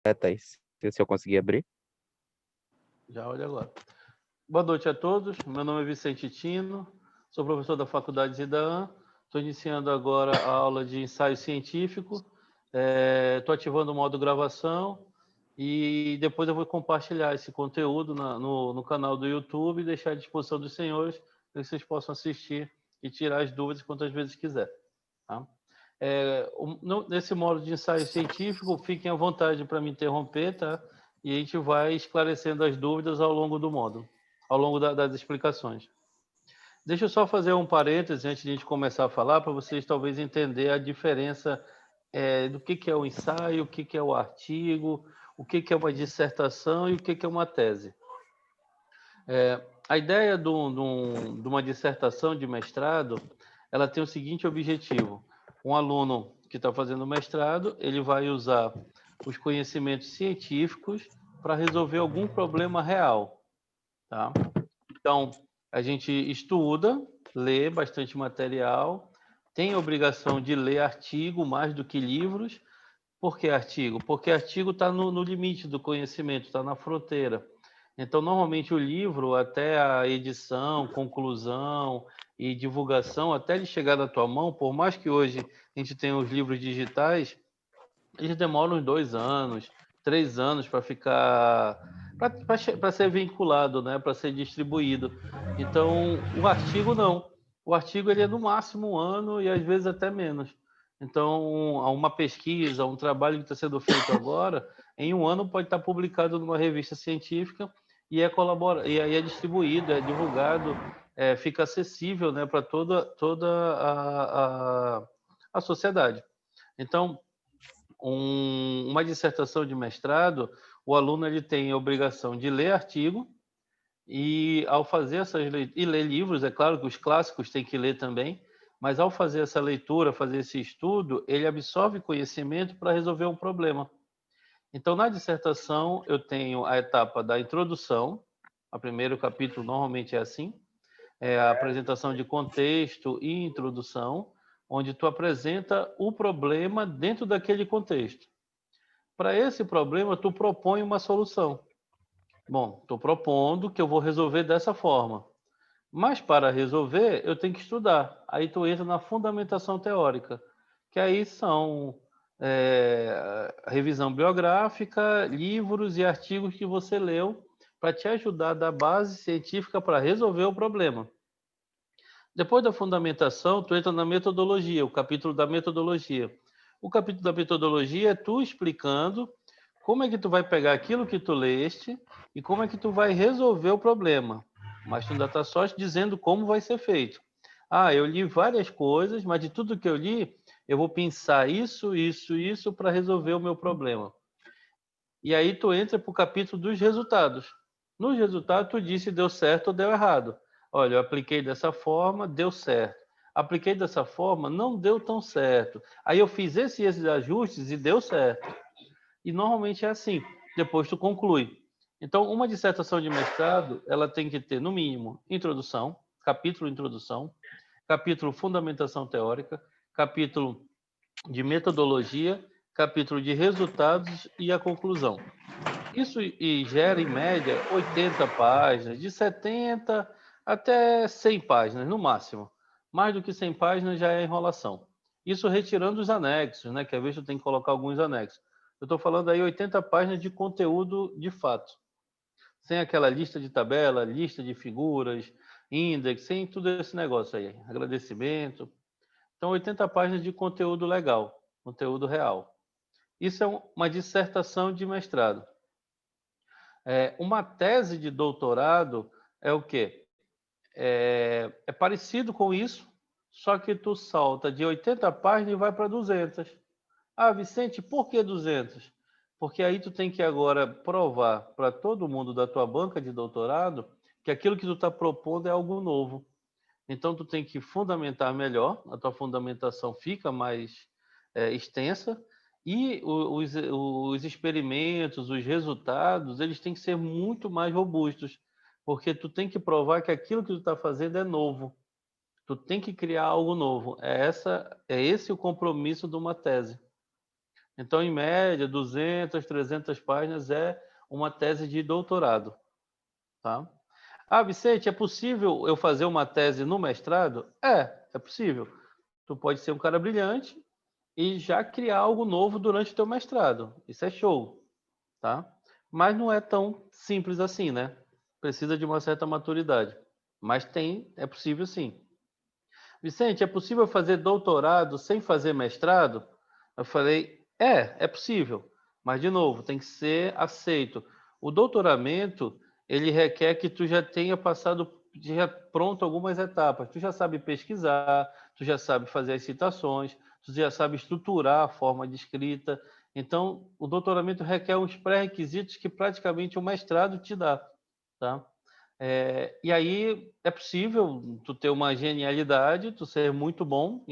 Se eu conseguir abrir. Já olha agora. Boa noite a todos. Meu nome é Vicente Tino, sou professor da Faculdade Zidane. Estou iniciando agora a aula de ensaio científico. Estou ativando o modo gravação e depois eu vou compartilhar esse conteúdo no canal do YouTube e deixar à disposição dos senhores para que vocês possam assistir e tirar as dúvidas quantas vezes quiser. Tá? Nesse modo de ensaio científico, fiquem à vontade para me interromper, tá? E a gente vai esclarecendo as dúvidas ao longo do módulo, ao longo das explicações. Deixa eu só fazer um parêntese antes de a gente começar a falar, para vocês talvez entender a diferença do que é o ensaio, o que é o artigo, o que é uma dissertação e o que é uma tese. A ideia de uma dissertação de mestrado, ela tem o seguinte objetivo. Um aluno que está fazendo mestrado, ele vai usar os conhecimentos científicos para resolver algum problema real. Tá? Então, a gente estuda, lê bastante material, tem a obrigação de ler artigo mais do que livros. Por que artigo? Porque artigo está no limite do conhecimento, está na fronteira. Então, normalmente o livro, até a edição, conclusão e divulgação, até ele chegar na tua mão, por mais que hoje a gente tenha os livros digitais, eles demoram uns 2 anos, 3 anos para ficar, para ser vinculado, né? Para ser distribuído. Então, o artigo não. O artigo ele é no máximo 1 ano e às vezes até menos. Então, uma pesquisa, um trabalho que está sendo feito agora, em 1 ano pode estar publicado numa revista científica e aí é distribuído, é divulgado, fica acessível, né, para toda a sociedade. Então, uma dissertação de mestrado, o aluno ele tem a obrigação de ler artigo e ao fazer e ler livros, é claro que os clássicos tem que ler também, mas ao fazer essa leitura, fazer esse estudo, ele absorve conhecimento para resolver um problema. Então, na dissertação, eu tenho a etapa da introdução, o primeiro capítulo normalmente é assim, é a apresentação de contexto e introdução, onde tu apresenta o problema dentro daquele contexto. Para esse problema, tu propõe uma solução. Bom, estou propondo que eu vou resolver dessa forma. Mas para resolver, eu tenho que estudar. Aí tu entra na fundamentação teórica, que aí são revisão biográfica, livros e artigos que você leu para te ajudar a dar base científica para resolver o problema. Depois da fundamentação, tu entra na metodologia, o capítulo da metodologia. O capítulo da metodologia é tu explicando como é que tu vai pegar aquilo que tu leste e como é que tu vai resolver o problema. Mas tu ainda está só dizendo como vai ser feito. Ah, eu li várias coisas, mas de tudo que eu li, eu vou pensar isso para resolver o meu problema. E aí tu entra para o capítulo dos resultados. Nos resultados, tu disse deu certo ou deu errado. Olha, eu apliquei dessa forma, deu certo. Apliquei dessa forma, não deu tão certo. Aí eu fiz esses ajustes e deu certo. E normalmente é assim. Depois tu conclui. Então, uma dissertação de mestrado, ela tem que ter, no mínimo, introdução, capítulo fundamentação teórica, capítulo de metodologia, capítulo de resultados e a conclusão. Isso gera, em média, 80 páginas, de 70 até 100 páginas, no máximo. Mais do que 100 páginas já é enrolação. Isso retirando os anexos, né? Que às vezes tu tem que colocar alguns anexos. Eu estou falando aí 80 páginas de conteúdo de fato. Sem aquela lista de tabela, lista de figuras, index, sem tudo esse negócio aí. Agradecimento. Então, 80 páginas de conteúdo legal, conteúdo real. Isso é uma dissertação de mestrado. Uma tese de doutorado é o quê? É parecido com isso, só que tu salta de 80 páginas e vai para 200. Ah, Vicente, por que 200? Porque aí tu tem que agora provar para todo mundo da tua banca de doutorado que aquilo que tu está propondo é algo novo. Então tu tem que fundamentar melhor, a tua fundamentação fica mais extensa e os experimentos, os resultados, eles têm que ser muito mais robustos, porque tu tem que provar que aquilo que tu está fazendo é novo. Tu tem que criar algo novo. É esse o compromisso de uma tese. Então, em média, 200, 300 páginas é uma tese de doutorado, tá? Ah, Vicente, é possível eu fazer uma tese no mestrado? É possível. Tu pode ser um cara brilhante e já criar algo novo durante o teu mestrado. Isso é show, tá? Mas não é tão simples assim, né? Precisa de uma certa maturidade. Mas é possível sim. Vicente, é possível fazer doutorado sem fazer mestrado? Eu falei, é possível. Mas, de novo, tem que ser aceito. O doutoramento, ele requer que tu já tenha passado, já pronto algumas etapas. Tu já sabe pesquisar, tu já sabe fazer as citações, tu já sabe estruturar a forma de escrita. Então, o doutoramento requer uns pré-requisitos que praticamente o mestrado te dá, tá? E aí é possível tu ter uma genialidade, tu ser muito bom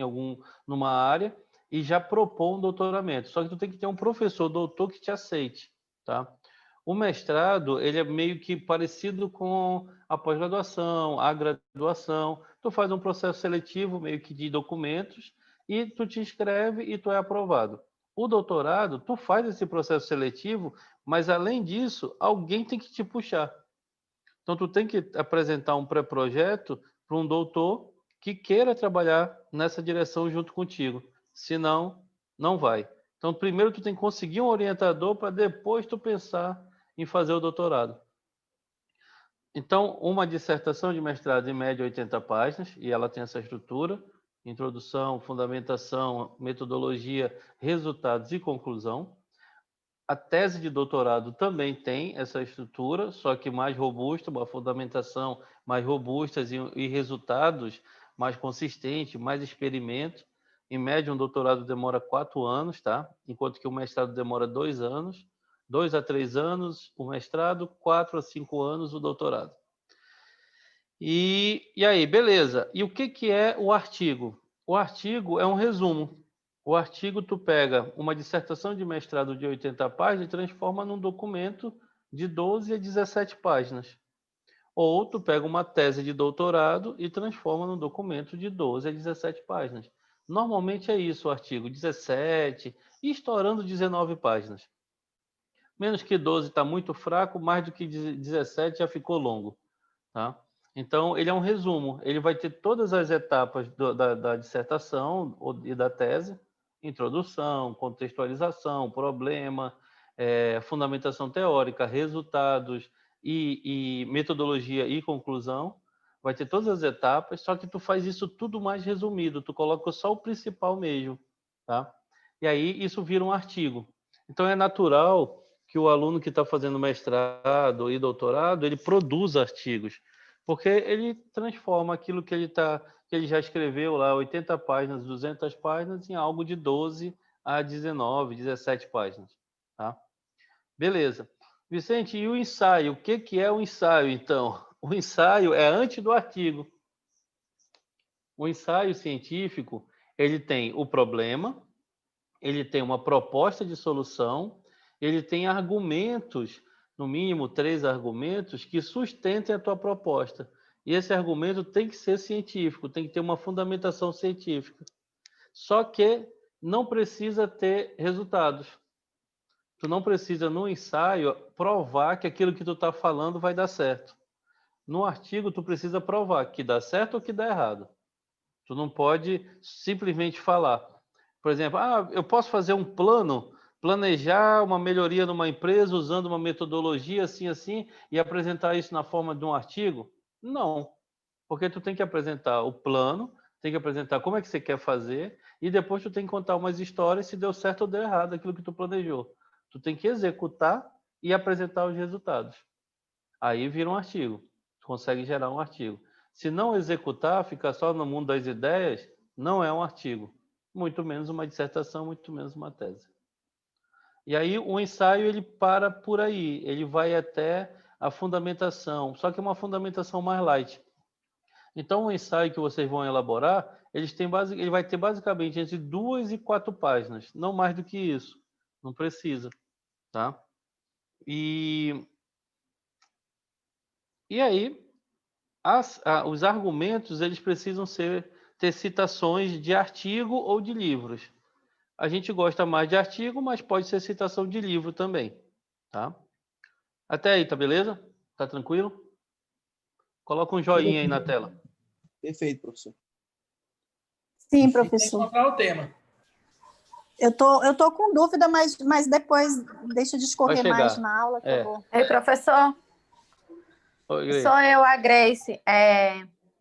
numa área e já propor um doutoramento. Só que tu tem que ter um professor, doutor que te aceite, tá? O mestrado, ele é meio que parecido com a pós-graduação, a graduação. Tu faz um processo seletivo meio que de documentos e tu te inscreve e tu é aprovado. O doutorado, tu faz esse processo seletivo, mas além disso, alguém tem que te puxar. Então, tu tem que apresentar um pré-projeto para um doutor que queira trabalhar nessa direção junto contigo. Senão, não vai. Então, primeiro tu tem que conseguir um orientador para depois tu pensar em fazer o doutorado. Então, uma dissertação de mestrado em média 80 páginas, e ela tem essa estrutura: introdução, fundamentação, metodologia, resultados e conclusão. A tese de doutorado também tem essa estrutura, só que mais robusta, uma fundamentação mais robusta e resultados mais consistentes, mais experimentos. Em média, um doutorado demora 4 anos, tá? Enquanto que o mestrado demora 2 anos. 2 a 3 anos o mestrado, 4 a 5 anos o doutorado. E aí, beleza. E o que é o artigo? O artigo é um resumo. O artigo tu pega uma dissertação de mestrado de 80 páginas e transforma num documento de 12 a 17 páginas. Ou tu pega uma tese de doutorado e transforma num documento de 12 a 17 páginas. Normalmente é isso o artigo, 17 e estourando 19 páginas. Menos que 12 está muito fraco, mais do que 17 já ficou longo, tá? Então, ele é um resumo. Ele vai ter todas as etapas da dissertação e da tese: introdução, contextualização, problema, fundamentação teórica, resultados e metodologia e conclusão. Vai ter todas as etapas, só que tu faz isso tudo mais resumido. Tu coloca só o principal mesmo, tá? E aí isso vira um artigo. Então, é natural que o aluno que está fazendo mestrado e doutorado, ele produza artigos, porque ele transforma aquilo que ele já escreveu lá, 80 páginas, 200 páginas, em algo de 12 a 19, 17 páginas, tá? Beleza. Vicente, e o ensaio? O que é o ensaio, então? O ensaio é antes do artigo. O ensaio científico, ele tem o problema, ele tem uma proposta de solução, ele tem argumentos, no mínimo 3 argumentos, que sustentem a tua proposta. E esse argumento tem que ser científico, tem que ter uma fundamentação científica. Só que não precisa ter resultados. Tu não precisa, no ensaio, provar que aquilo que tu está falando vai dar certo. No artigo, tu precisa provar que dá certo ou que dá errado. Tu não pode simplesmente falar. Por exemplo, eu posso fazer um plano, planejar uma melhoria numa empresa usando uma metodologia assim, assim, e apresentar isso na forma de um artigo? Não, porque tu tem que apresentar o plano, tem que apresentar como é que você quer fazer, e depois tu tem que contar umas histórias se deu certo ou deu errado aquilo que tu planejou. Tu tem que executar e apresentar os resultados. Aí vira um artigo. Tu consegue gerar um artigo. Se não executar, ficar só no mundo das ideias, não é um artigo. Muito menos uma dissertação, muito menos uma tese. E aí o ensaio ele para por aí, ele vai até a fundamentação, só que é uma fundamentação mais light. Então o ensaio que vocês vão elaborar, ele vai ter basicamente entre 2 e 4 páginas, não mais do que isso. Não precisa, tá? E aí os argumentos eles precisam ter citações de artigo ou de livros. A gente gosta mais de artigo, mas pode ser citação de livro também, tá? Até aí, tá beleza? Tá tranquilo? Coloca um joinha aí na tela. Perfeito, professor. Sim, Tenta professor. encontrar o tema. Eu tô com dúvida, mas depois deixa eu discorrer mais na aula que eu vou. Ei, professor, Oi, Grace. sou eu, a Grace.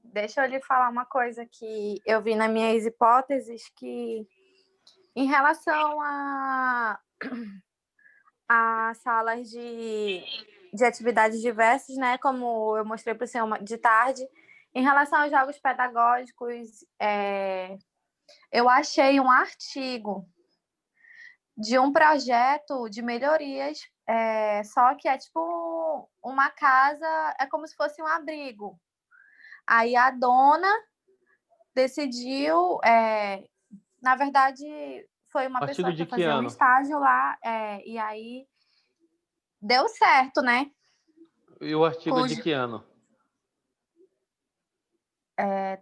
Deixa eu lhe falar uma coisa que eu vi nas minhas hipóteses, que em relação a salas de atividades diversas, né, como eu mostrei para o senhor de tarde, em relação aos jogos pedagógicos, eu achei um artigo de um projeto de melhorias, só que é tipo uma casa, é como se fosse um abrigo. Aí a dona decidiu, na verdade, foi uma Artigo pessoa de que que fazia um ano? estágio lá, e aí deu certo, né? E o artigo é de que ano?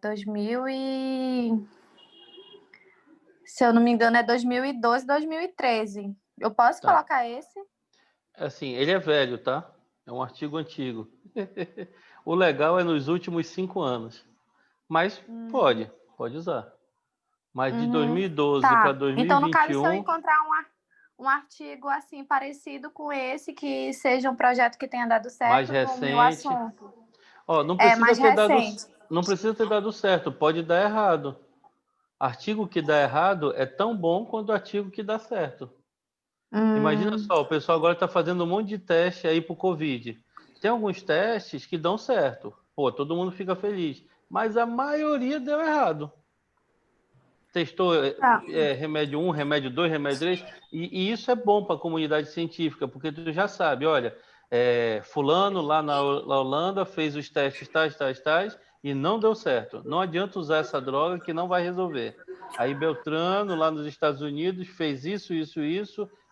2000 se eu não me engano, é 2012, 2013. Eu posso Tá. colocar esse? Assim, ele é velho, tá? É um artigo antigo. O legal é nos últimos 5 anos. Mas pode usar. Mas de 2012 para Tá. Então, no caso, se eu 2021, encontrar um artigo assim parecido com esse, que seja um projeto que tenha dado mais certo no meu recente. assunto. Ó, não É precisa mais ter dado, recente. não precisa ter dado certo, pode dar errado. Artigo que dá errado é tão bom quanto o artigo que dá certo. Imagina só, o pessoal agora está fazendo um monte de teste aí para o Covid. Tem alguns testes que dão certo. Pô, todo mundo fica feliz. Mas a maioria deu errado. Testou Tá. remédio 1, remédio 2, remédio 3. E isso é bom para a comunidade científica, porque tu já sabe, olha, fulano lá na Holanda fez os testes tais, e não deu certo. Não adianta usar essa droga que não vai resolver. Aí Beltrano, lá nos Estados Unidos, fez isso,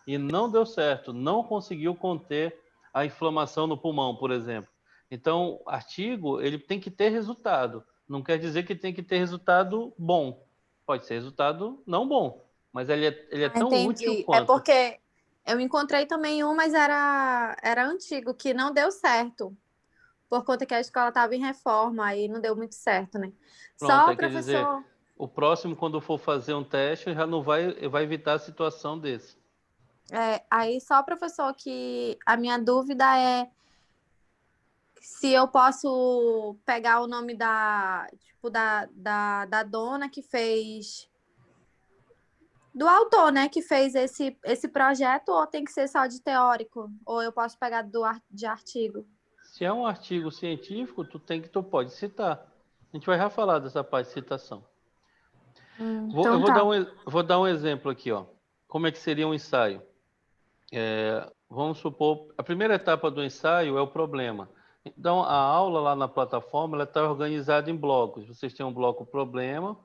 e não deu certo. Não conseguiu conter a inflamação no pulmão, por exemplo. Então, artigo, ele tem que ter resultado. Não quer dizer que tem que ter resultado bom. Pode ser resultado não bom, mas ele é tão útil Entendi. É quanto. porque eu encontrei também um, mas era antigo, que não deu certo. Por conta que a escola estava em reforma, aí não deu muito certo, né? Pronto, Só, quer dizer, professor. o próximo, quando for fazer um teste, já não vai evitar a situação desse. Aí só, professor, que a minha dúvida é se eu posso pegar o nome da dona que fez, do autor, né, que fez esse projeto, ou tem que ser só de teórico, ou eu posso pegar de artigo? Se é um artigo científico, tu pode citar. A gente vai já falar dessa parte de citação. Eu Então tá. vou dar um exemplo aqui, ó. Como é que seria um ensaio? Vamos supor, a primeira etapa do ensaio é o problema. Então, a aula lá na plataforma está organizada em blocos. Vocês têm um bloco problema,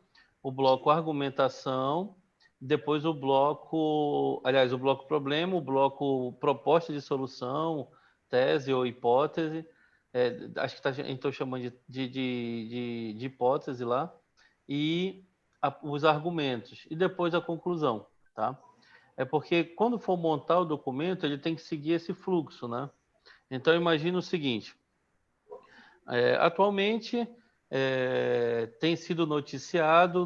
o bloco argumentação, depois o bloco problema, o bloco proposta de solução, tese ou hipótese. Acho que a gente está chamando de hipótese lá. E os argumentos. E depois a conclusão, tá? É porque quando for montar o documento, ele tem que seguir esse fluxo, né? Então, imagina o seguinte. Atualmente, tem sido noticiado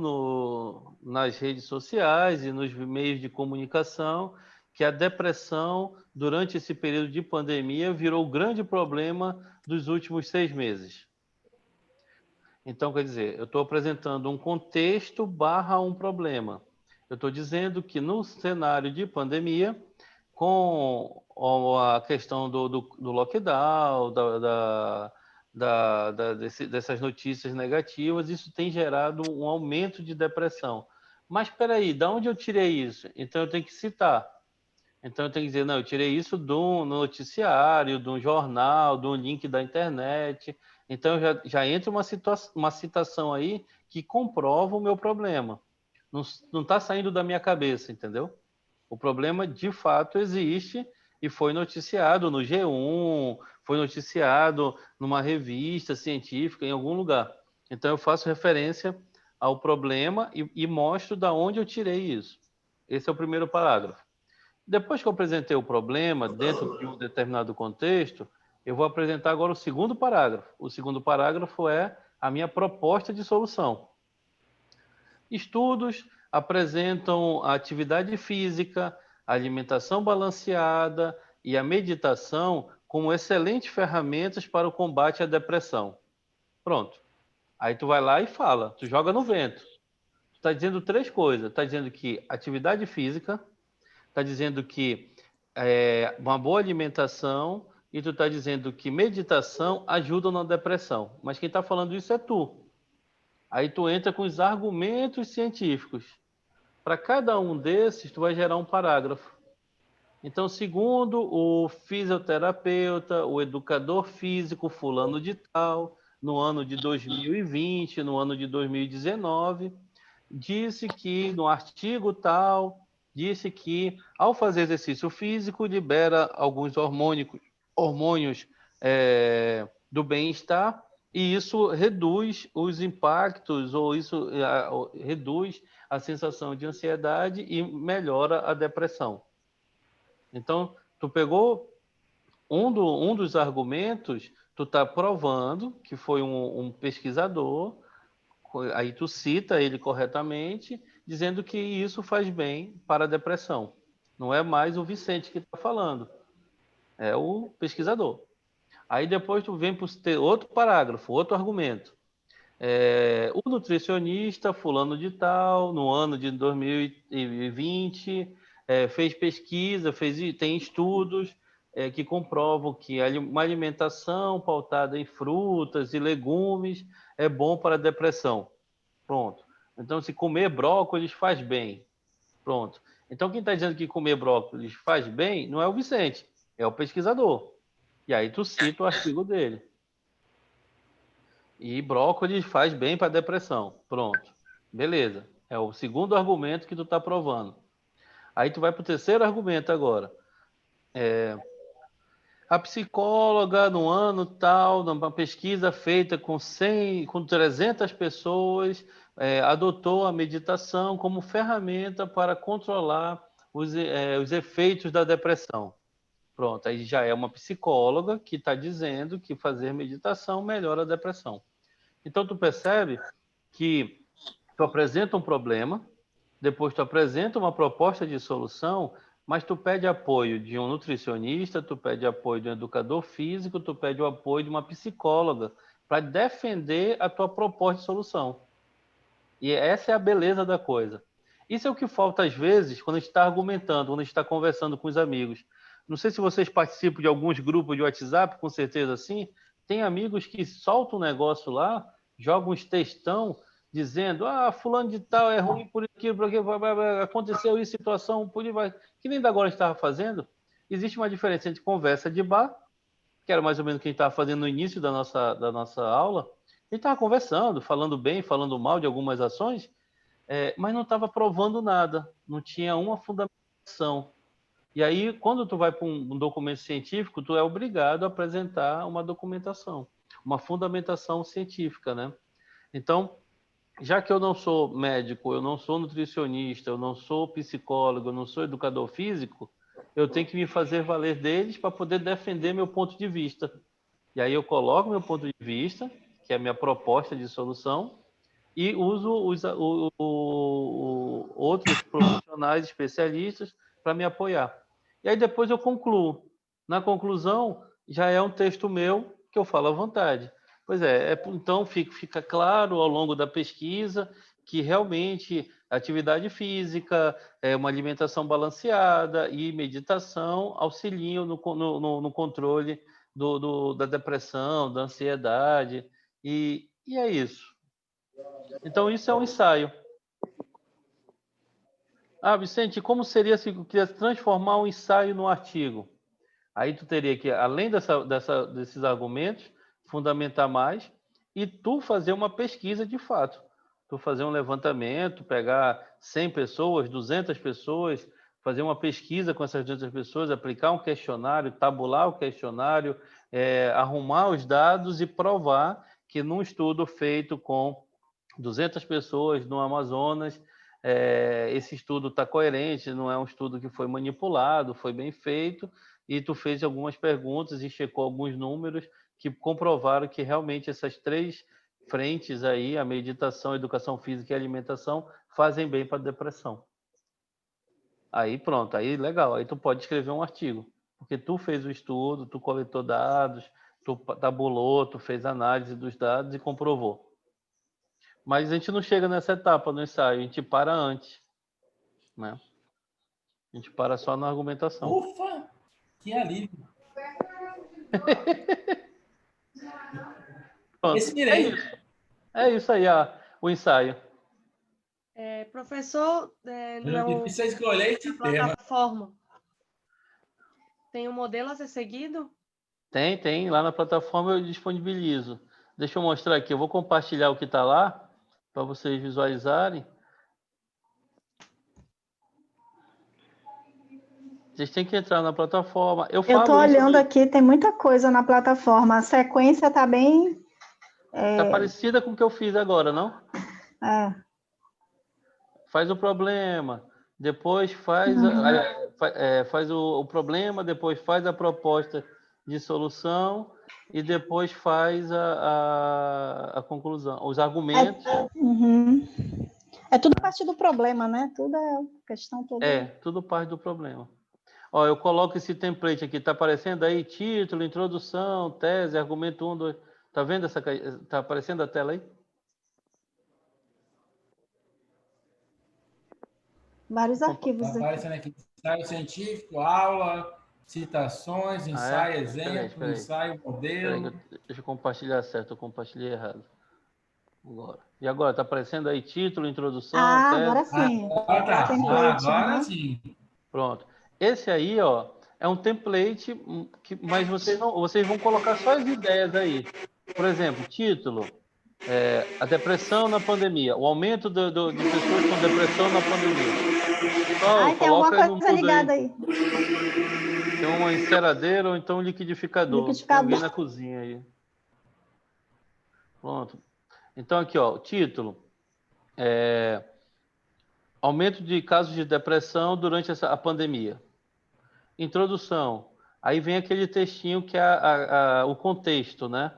nas redes sociais e nos meios de comunicação que a depressão, durante esse período de pandemia, virou o grande problema dos últimos 6 meses. Então, quer dizer, eu estou apresentando um contexto / um problema. Eu estou dizendo que no cenário de pandemia, com a questão do lockdown, dessas notícias negativas, isso tem gerado um aumento de depressão. Mas espera aí, de onde eu tirei isso? Então eu tenho que citar. Então eu tenho que dizer, não, eu tirei isso do noticiário, de um jornal, de um link da internet. Então já entra uma citação aí que comprova o meu problema. Não está saindo da minha cabeça, entendeu? O problema de fato existe e foi noticiado no G1, foi noticiado numa revista científica, em algum lugar. Então eu faço referência ao problema e mostro da onde eu tirei isso. Esse é o primeiro parágrafo. Depois que eu apresentei o problema dentro de um determinado contexto, eu vou apresentar agora o segundo parágrafo. O segundo parágrafo é a minha proposta de solução. Estudos apresentam a atividade física, a alimentação balanceada e a meditação como excelentes ferramentas para o combate à depressão. Pronto. Aí tu vai lá e fala, tu joga no vento. Tu está dizendo 3 coisas. Está dizendo que atividade física, está dizendo que uma boa alimentação e tu está dizendo que meditação ajuda na depressão. Mas quem está falando isso é tu. Aí tu entra com os argumentos científicos. Para cada um desses, tu vai gerar um parágrafo. Então, segundo o fisioterapeuta, o educador físico fulano de tal, no ano de 2020, no ano de 2019, disse que, no artigo tal, disse que, ao fazer exercício físico, libera alguns hormônios do bem-estar, e isso reduz os impactos, ou isso reduz a sensação de ansiedade e melhora a depressão. Então, tu pegou um dos argumentos, tu está provando que foi um pesquisador, aí tu cita ele corretamente, dizendo que isso faz bem para a depressão. Não é mais o Vicente que está falando, é o pesquisador. Aí depois tu vem para outro parágrafo, outro argumento. O nutricionista fulano de tal, no ano de 2020, fez pesquisa, tem estudos que comprovam que uma alimentação pautada em frutas e legumes é bom para a depressão. Pronto. Então, se comer brócolis faz bem. Pronto. Então, quem está dizendo que comer brócolis faz bem não é o Vicente, é o pesquisador. E aí tu cita o artigo dele. E brócolis faz bem para a depressão. Pronto. Beleza. É o segundo argumento que tu está provando. Aí tu vai para o terceiro argumento agora. A psicóloga, no ano tal, numa pesquisa feita com 300 pessoas, adotou a meditação como ferramenta para controlar os efeitos da depressão. Pronto, aí já é uma psicóloga que está dizendo que fazer meditação melhora a depressão. Então, tu percebe que tu apresenta um problema, depois tu apresenta uma proposta de solução, mas tu pede apoio de um nutricionista, tu pede apoio de um educador físico, tu pede o apoio de uma psicóloga para defender a tua proposta de solução. E essa é a beleza da coisa. Isso é o que falta às vezes quando a gente está argumentando, quando a gente está conversando com os amigos. Não sei se vocês participam de alguns grupos de WhatsApp, com certeza sim. Tem amigos que soltam um negócio lá, jogam uns textão, dizendo, fulano de tal é ruim por aquilo, porque aconteceu isso, situação, que nem da agora a gente estava fazendo. Existe uma diferença entre conversa de bar, que era mais ou menos o que a gente estava fazendo no início da nossa aula. A gente estava conversando, falando bem, falando mal de algumas ações, mas não estava provando nada, não tinha uma fundamentação. E aí, quando tu vai para um documento científico, tu é obrigado a apresentar uma documentação, uma fundamentação científica, né? Então, já que eu não sou médico, eu não sou nutricionista, eu não sou psicólogo, eu não sou educador físico, eu tenho que me fazer valer deles para poder defender meu ponto de vista. E aí eu coloco meu ponto de vista, que é a minha proposta de solução, e uso outros profissionais especialistas para me apoiar. E aí depois eu concluo. Na conclusão, já é um texto meu que eu falo à vontade. Pois então fica claro ao longo da pesquisa que realmente atividade física, uma alimentação balanceada e meditação auxiliam no controle da depressão, da ansiedade, e é isso. Então, isso é um ensaio. Vicente, como seria se eu quisesse transformar um ensaio no artigo? Aí tu teria que, além desses argumentos, fundamentar mais e tu fazer uma pesquisa de fato. Tu fazer um levantamento, pegar 100 pessoas, 200 pessoas, fazer uma pesquisa com essas 200 pessoas, aplicar um questionário, tabular o questionário, arrumar os dados e provar que num estudo feito com 200 pessoas no Amazonas, esse estudo está coerente, não é um estudo que foi manipulado, foi bem feito, e tu fez algumas perguntas e checou alguns números que comprovaram que realmente essas 3 frentes aí, a meditação, a educação física e a alimentação, fazem bem para a depressão. Aí pronto, aí legal, aí tu pode escrever um artigo, porque tu fez o estudo, tu coletou dados, tu tabulou, tu fez análise dos dados e comprovou. Mas a gente não chega nessa etapa no ensaio, a gente para antes, né? A gente para só na argumentação. Ufa! Que alívio. Pronto. Respirei. É isso aí, o ensaio. Professor, Não precisa escolher esse tema. plataforma, tem um modelo a ser seguido? Tem. Lá na plataforma eu disponibilizo. Deixa eu mostrar aqui. Eu vou compartilhar o que está lá para vocês visualizarem. Vocês têm que entrar na plataforma. Eu estou olhando aqui, tem muita coisa na plataforma. A sequência está bem... Está parecida com o que eu fiz agora, não? Faz o problema, depois faz, faz o problema, depois faz a proposta de solução e depois faz a conclusão, os argumentos. É tudo parte do problema, né? Tudo é questão toda. Tudo parte do problema. Ó, eu coloco esse template aqui, tá aparecendo aí título, introdução, tese, argumento 1, 2. Tá vendo essa? Tá aparecendo a tela aí? Vários arquivos. Está aparecendo aqui ensaio científico, aula, citações, ensaio, exemplo, ensaio, modelo. Deixa eu compartilhar certo, eu compartilhei errado. Agora. E agora, está aparecendo aí título, introdução, tese? Agora sim. Agora sim. Pronto. Esse aí, ó, é um template, mas vocês vão colocar só as ideias aí. Por exemplo, título, a depressão na pandemia, o aumento de pessoas com depressão na pandemia. Tem alguma coisa ligada aí. Tem uma enceradeira ou então um liquidificador. Tem alguém na cozinha aí. Pronto. Então aqui, ó, o título. Aumento de casos de depressão durante a pandemia. Introdução. Aí vem aquele textinho que é o contexto, né?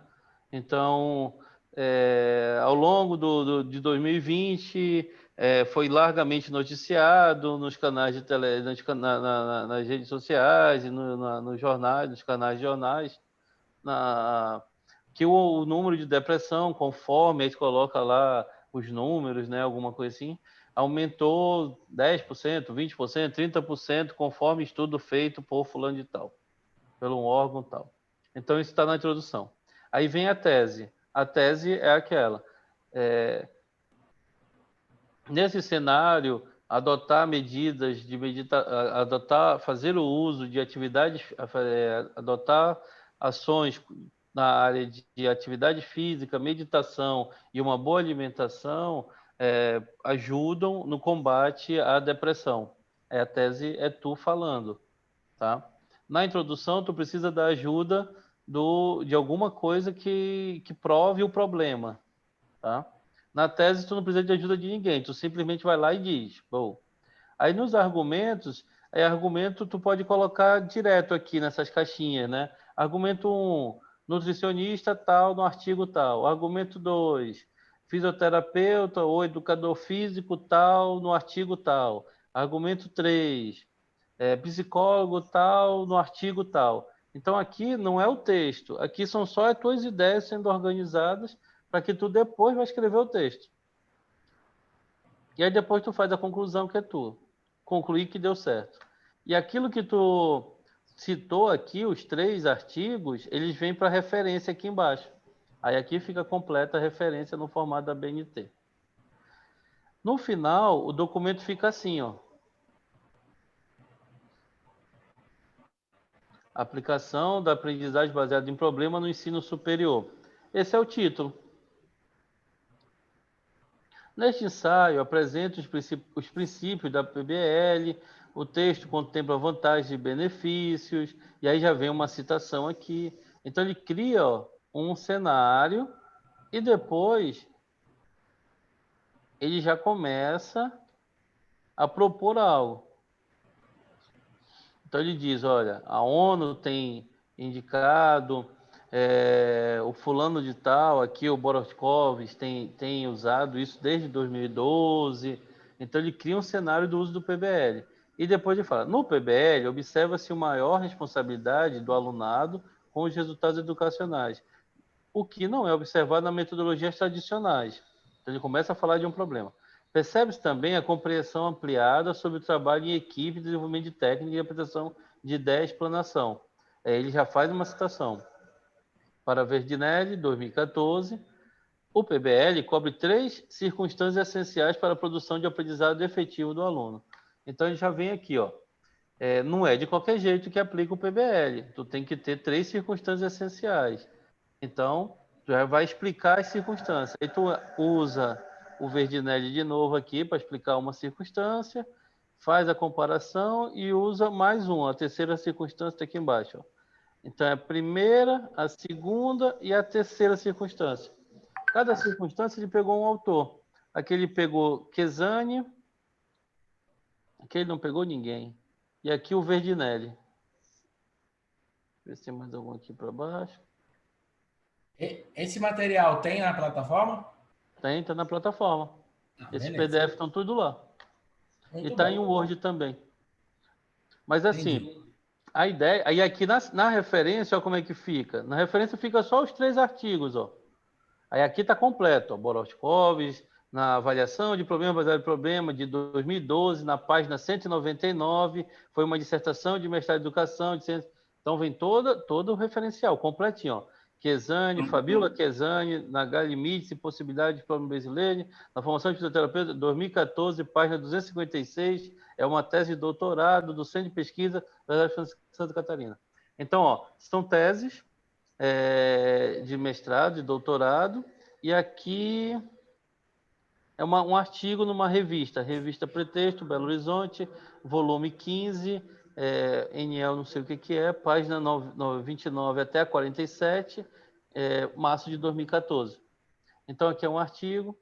Então, ao longo de 2020, foi largamente noticiado nos canais de tele, nas redes sociais, e nos jornais, nos canais de jornais, que o número de depressão, conforme a gente coloca lá os números, né, alguma coisa assim, aumentou 10%, 20%, 30%, conforme estudo feito por fulano de tal, pelo órgão tal. Então, isso está na introdução. Aí vem a tese. A tese é aquela. Nesse cenário, adotar medidas de fazer o uso de atividades, adotar ações na área de atividade física, meditação e uma boa alimentação ajudam no combate à depressão. A tese é tu falando, tá? Na introdução, tu precisa da ajuda de alguma coisa que prove o problema, tá? Na tese, tu não precisa de ajuda de ninguém, tu simplesmente vai lá e diz. Bom. Aí nos argumentos, argumento tu pode colocar direto aqui nessas caixinhas, né? Argumento 1, nutricionista tal no artigo tal. Argumento 2, fisioterapeuta ou educador físico tal no artigo tal. Argumento 3, psicólogo tal no artigo tal. Então aqui não é o texto, aqui são só as tuas ideias sendo organizadas para que tu depois vai escrever o texto. E aí depois tu faz a conclusão que é tu. Concluir que deu certo. E aquilo que tu citou aqui, os 3 artigos, eles vêm para referência aqui embaixo. Aí aqui fica completa a referência no formato da BNT. No final, o documento fica assim, ó. Aplicação da aprendizagem baseada em problema no ensino superior. Esse é o título. Neste ensaio, apresento os princípios da PBL, o texto contempla vantagens e benefícios, e aí já vem uma citação aqui. Então, ele cria um cenário e depois ele já começa a propor algo. Então, ele diz, olha, a ONU tem indicado, o fulano de tal, aqui o Boroskovs tem usado isso desde 2012. Então, ele cria um cenário do uso do PBL. E depois ele fala, no PBL, observa-se uma maior responsabilidade do alunado com os resultados educacionais, o que não é observado nas metodologias tradicionais. Então, ele começa a falar de um problema. Percebe-se também a compreensão ampliada sobre o trabalho em equipe, desenvolvimento de técnica e apresentação de ideia e explanação. Ele já faz uma citação. Para Verdinelli, 2014, o PBL cobre 3 circunstâncias essenciais para a produção de aprendizado efetivo do aluno. Então, ele já vem aqui, ó. Não é de qualquer jeito que aplica o PBL. Tu tem que ter 3 circunstâncias essenciais. Então, tu já vai explicar as circunstâncias. Aí tu usa o Verdinelli de novo aqui para explicar uma circunstância, faz a comparação e usa mais uma, a terceira circunstância está aqui embaixo. Ó. Então, é a primeira, a segunda e a terceira circunstância. Cada circunstância ele pegou um autor. Aqui ele pegou Quesani, aqui ele não pegou ninguém. E aqui o Verdinelli. Deixa eu ver se tem mais algum aqui para baixo. Esse material tem na plataforma? Tem, está na plataforma. Esses PDF estão tudo lá. Muito e está em Word também. Mas assim, a ideia... Aí aqui na referência, olha como é que fica. Na referência fica só os 3 artigos, ó. Aí aqui está completo, ó. Boroskovs, na avaliação de problema baseado em problema de 2012, na página 199, foi uma dissertação de mestrado em educação, de ciência. Então vem todo o referencial, completinho, ó. Quesani, Fabiola Quesani, na limites e possibilidades de problema brasileiro, na formação de fisioterapeuta, 2014, página 256, é uma tese de doutorado do Centro de Pesquisa da Universidade de Santa Catarina. Então, ó, são teses de mestrado, de doutorado, e aqui é um artigo numa revista Pretexto, Belo Horizonte, volume 15, NL não sei o que é, página 29 até 47, março de 2014. Então, aqui é um artigo,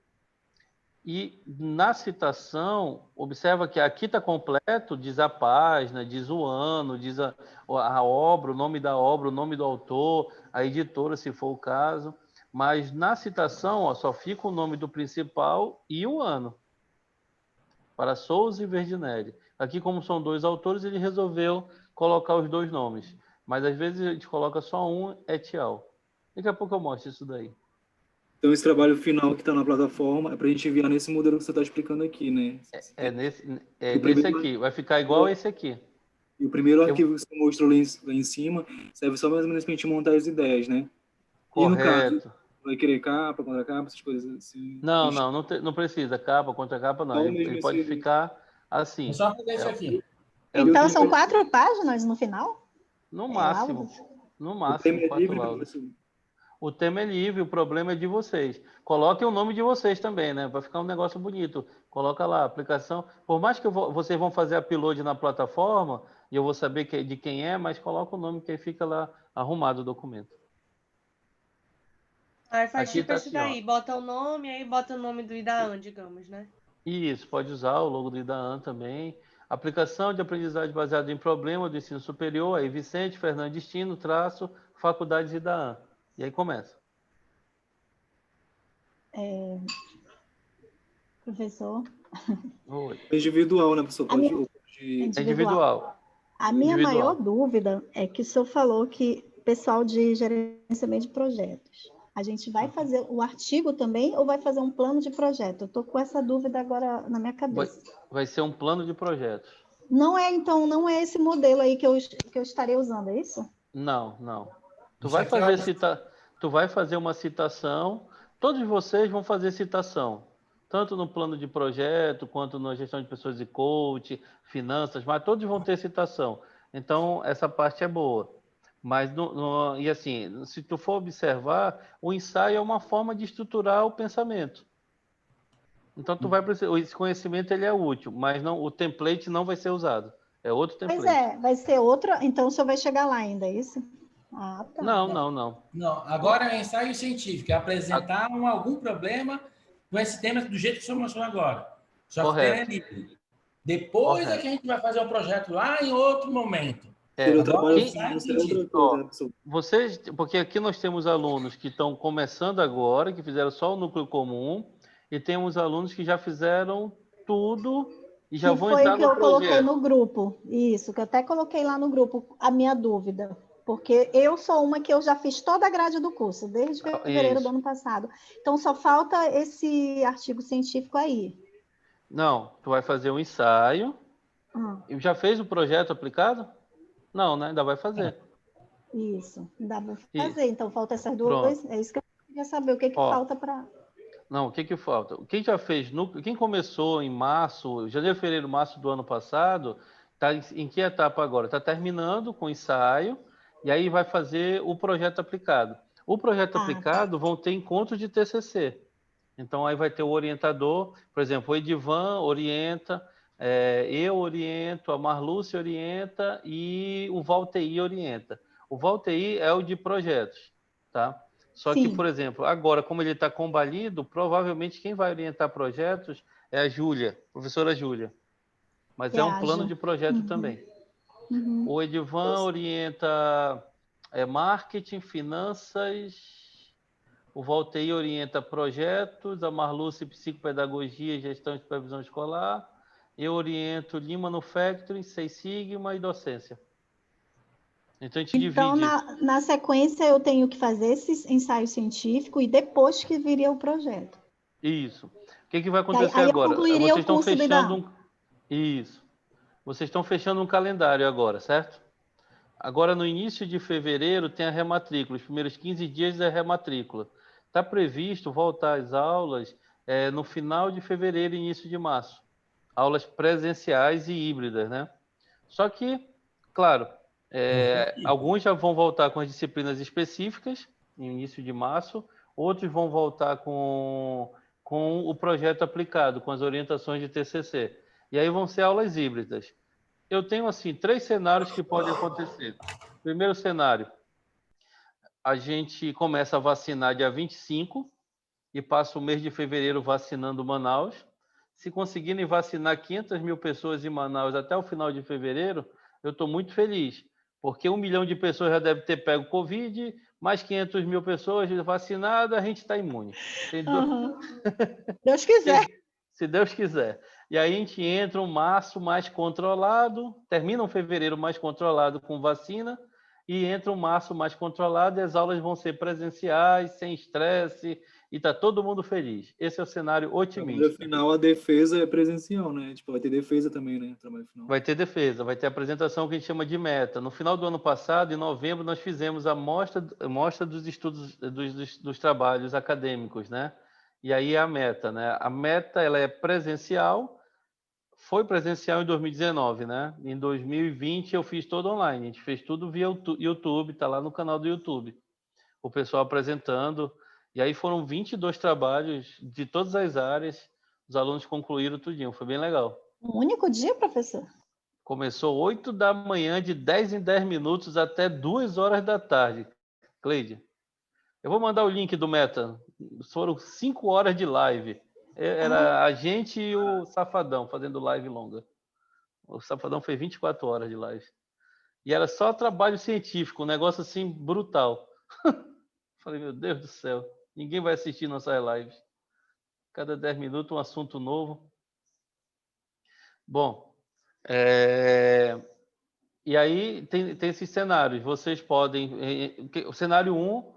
e na citação, observa que aqui está completo, diz a página, diz o ano, diz a obra, o nome da obra, o nome do autor, a editora, se for o caso, mas na citação, ó, só fica o nome do principal e o ano, para Souza e Verdinelli. Aqui, como são 2 autores, ele resolveu colocar os 2 nomes. Mas, às vezes, a gente coloca só um et al. Daqui a pouco eu mostro isso daí. Então, esse trabalho final que está na plataforma é para a gente enviar nesse modelo que você está explicando aqui, né? Nesse aqui. Vai ficar igual esse aqui. E o primeiro arquivo que você mostrou lá em cima serve só mais ou menos para a gente montar as ideias, né? Correto. E no caso, vai querer capa, contra capa, essas coisas assim? Não precisa. Capa, contra capa, não. Ele pode ficar assim. É só fazer isso aqui. Então, são 4 páginas no final? No máximo. No máximo, 4 laudas. O tema é livre, o problema é de vocês. Coloquem o nome de vocês também, né? Para ficar um negócio bonito. Coloca lá, aplicação. Por mais que vocês vão fazer upload na plataforma, e eu vou saber de quem é, mas coloca o nome que aí fica lá arrumado o documento. Aí faz aqui tipo tá esse assim, daí, ó. Bota o nome, aí bota o nome do IDAAN, digamos, né? Isso, pode usar o logo do IDAAN também. Aplicação de aprendizagem baseada em problema do ensino superior, aí Vicente Fernandes Destino, Faculdades IDAAN. E aí começa. Professor? Oi. Individual, né, professor? Individual. A minha maior dúvida é que o senhor falou que pessoal de gerenciamento de projetos, a gente vai fazer o artigo também ou vai fazer um plano de projeto? Eu estou com essa dúvida agora na minha cabeça. Vai ser um plano de projetos. Não é esse modelo aí que eu estarei usando, é isso? Não. Tu vai fazer uma citação, todos vocês vão fazer citação, tanto no plano de projeto, quanto na gestão de pessoas e coach, finanças, mas todos vão ter citação. Então, essa parte é boa. Mas, e assim, se tu for observar, o ensaio é uma forma de estruturar o pensamento. Então, tu vai precisar, esse conhecimento ele é útil, mas o template não vai ser usado. É outro template. Pois vai ser outro, então o senhor vai chegar lá ainda, é isso? Ah, tá. Não. Agora é ensaio científico, é apresentar algum problema com esse tema do jeito que o senhor mostrou agora. Só que é livre. Depois é que a gente vai fazer um projeto lá em outro momento. Vocês, porque aqui nós temos alunos que estão começando agora, que fizeram só o núcleo comum, e temos alunos que já fizeram tudo e já vão entrar no projeto. Que foi o que eu coloquei no grupo. Isso, que eu até coloquei lá no grupo a minha dúvida. Porque eu sou uma que eu já fiz toda a grade do curso, desde fevereiro do ano passado. Então, só falta esse artigo científico aí. Não, tu vai fazer um ensaio. E já fez o projeto aplicado? Não, né? Ainda vai fazer. Isso, ainda vai fazer. Então, falta essas duas. Pronto. É isso que eu queria saber. O que falta para... Não, o que falta? Quem já fez, quem começou em março, janeiro, fevereiro, março do ano passado, está em que etapa agora? Está terminando com o ensaio e aí vai fazer o projeto aplicado. O projeto aplicado vão ter encontros de TCC. Então, aí vai ter o orientador, por exemplo, o Edivan orienta, eu oriento, a Marlúcia orienta e o Valtei orienta. O Valtei é o de projetos, tá? Só que, por exemplo, agora, como ele está combalido, provavelmente quem vai orientar projetos é a Júlia, professora Júlia. Mas é um plano de projeto também. O Edivan orienta marketing, finanças, o Valtei orienta projetos, a Marlúcia, psicopedagogia, gestão e supervisão escolar, eu oriento Lean Manufacturing, Six Sigma e docência. Então, a gente divide. Então, na sequência, eu tenho que fazer esse ensaio científico e depois que viria o projeto. Isso. O que vai acontecer agora? Vocês estão fechando Isso. Vocês estão fechando um calendário agora, certo? Agora, no início de fevereiro, tem a rematrícula. Os primeiros 15 dias é a rematrícula. Está previsto voltar às aulas no final de fevereiro e início de março. Aulas presenciais e híbridas, né? Só que, claro, alguns já vão voltar com as disciplinas específicas, no início de março, outros vão voltar com o projeto aplicado, com as orientações de TCC. E aí vão ser aulas híbridas. Eu tenho, assim, 3 cenários que podem acontecer. Primeiro cenário, a gente começa a vacinar dia 25 e passa o mês de fevereiro vacinando Manaus. Se conseguirem vacinar 500 mil pessoas em Manaus até o final de fevereiro, eu estou muito feliz, porque 1 milhão de pessoas já deve ter pego Covid, mais 500 mil pessoas vacinadas, a gente está imune. Deus quiser. Se Deus quiser. E aí a gente entra um março mais controlado, termina um fevereiro mais controlado com vacina, e entra um março mais controlado e as aulas vão ser presenciais, sem estresse, e está todo mundo feliz. Esse é o cenário otimista. No final, a defesa é presencial, né? Tipo, vai ter defesa também, né? Trabalho final. Vai ter defesa, vai ter a apresentação que a gente chama de meta. No final do ano passado, em novembro, nós fizemos a mostra dos estudos, dos trabalhos acadêmicos, né? E aí é a meta, né? A meta, ela é presencial, foi presencial em 2019, né? Em 2020 eu fiz todo online, a gente fez tudo via YouTube, está lá no canal do YouTube. O pessoal apresentando, e aí foram 22 trabalhos de todas as áreas, os alunos concluíram tudinho, foi bem legal. Um único dia, professor? Começou 8 da manhã, de 10 em 10 minutos até 2 horas da tarde. Cleide, eu vou mandar o link do Meta. Foram 5 horas de live. Era a gente e o Safadão fazendo live longa. O Safadão fez 24 horas de live. E era só trabalho científico, um negócio assim brutal. Falei, meu Deus do céu, ninguém vai assistir nossas lives. Cada 10 minutos um assunto novo. Bom, e aí tem esses cenários. Vocês podem... O cenário 1,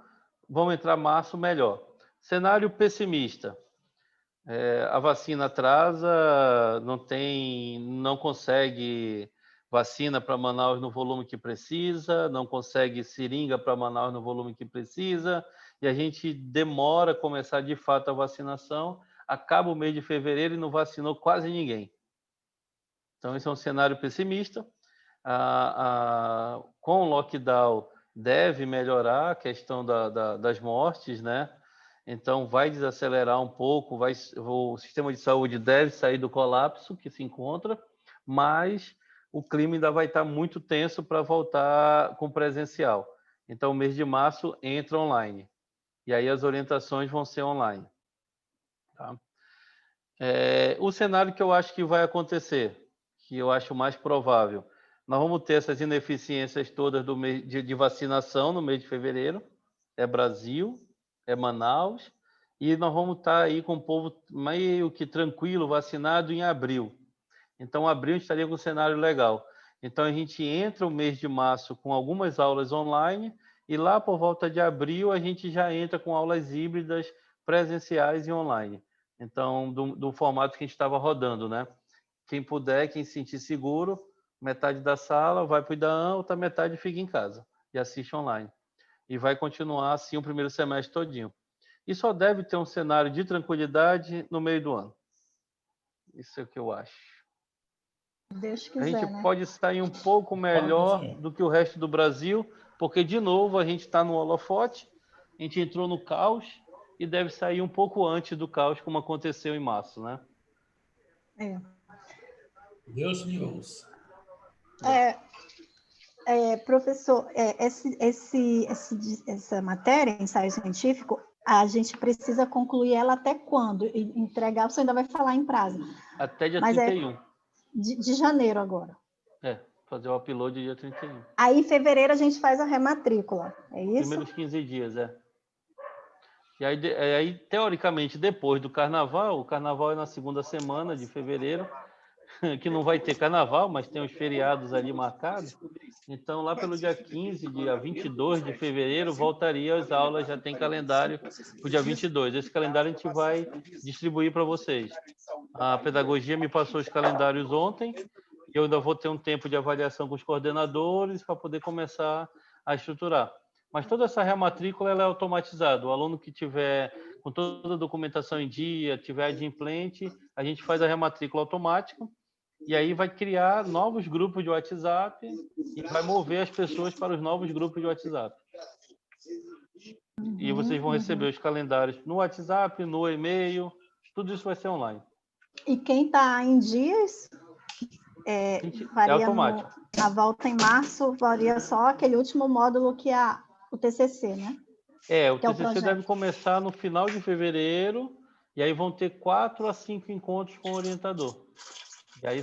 vão entrar março melhor. Cenário pessimista. A vacina atrasa, não consegue vacina para Manaus no volume que precisa, não consegue seringa para Manaus no volume que precisa, e a gente demora a começar de fato a vacinação, acaba o mês de fevereiro e não vacinou quase ninguém. Então, esse é um cenário pessimista. Com o lockdown, deve melhorar a questão das mortes, né? Então, vai desacelerar um pouco, o sistema de saúde deve sair do colapso que se encontra, mas o clima ainda vai estar muito tenso para voltar com presencial. Então, o mês de março entra online. E aí as orientações vão ser online. Tá? O cenário que eu acho que vai acontecer, que eu acho mais provável. Nós vamos ter essas ineficiências todas do mês de vacinação no mês de fevereiro. É Brasil, é Manaus, e nós vamos estar aí com o povo meio que tranquilo, vacinado em abril. Então, abril a gente estaria com um cenário legal. Então, a gente entra o mês de março com algumas aulas online, e lá por volta de abril a gente já entra com aulas híbridas, presenciais e online. Então, do formato que a gente estava rodando, né? Quem puder, quem se sentir seguro, metade da sala vai para o IDAAN, outra metade fica em casa e assiste online. E vai continuar assim o primeiro semestre todinho. E só deve ter um cenário de tranquilidade no meio do ano. Isso é o que eu acho. Deus quiser, a gente né? pode sair um pouco melhor do que o resto do Brasil, porque, de novo, a gente está no holofote, a gente entrou no caos e deve sair um pouco antes do caos, como aconteceu em março, né? Deus me ouça. Professor, essa matéria, ensaio científico, a gente precisa concluir ela até quando? E entregar, você ainda vai falar em prazo. Até dia Mas 31. De janeiro agora. Fazer o upload dia 31. Aí, em fevereiro, a gente faz a rematrícula, é isso? Primeiros 15 dias, E aí, teoricamente, depois do carnaval, o carnaval é na segunda semana de fevereiro, que não vai ter carnaval, mas tem os feriados ali marcados. Então, lá pelo dia 15, dia 22 de fevereiro, voltaria as aulas, já tem calendário para o dia 22. Esse calendário a gente vai distribuir para vocês. A pedagogia me passou os calendários ontem, e eu ainda vou ter um tempo de avaliação com os coordenadores para poder começar a estruturar. Mas toda essa rematrícula ela é automatizada. O aluno que tiver com toda a documentação em dia, tiver adimplente, a gente faz a rematrícula automática e aí vai criar novos grupos de WhatsApp e vai mover as pessoas para os novos grupos de WhatsApp. E vocês vão receber os calendários no WhatsApp, no e-mail, tudo isso vai ser online. E quem está em dias, É automático. A volta em março varia só aquele último módulo que é o TCC, né? O TCC deve começar no final de fevereiro e aí vão ter 4 a 5 encontros com o orientador. E aí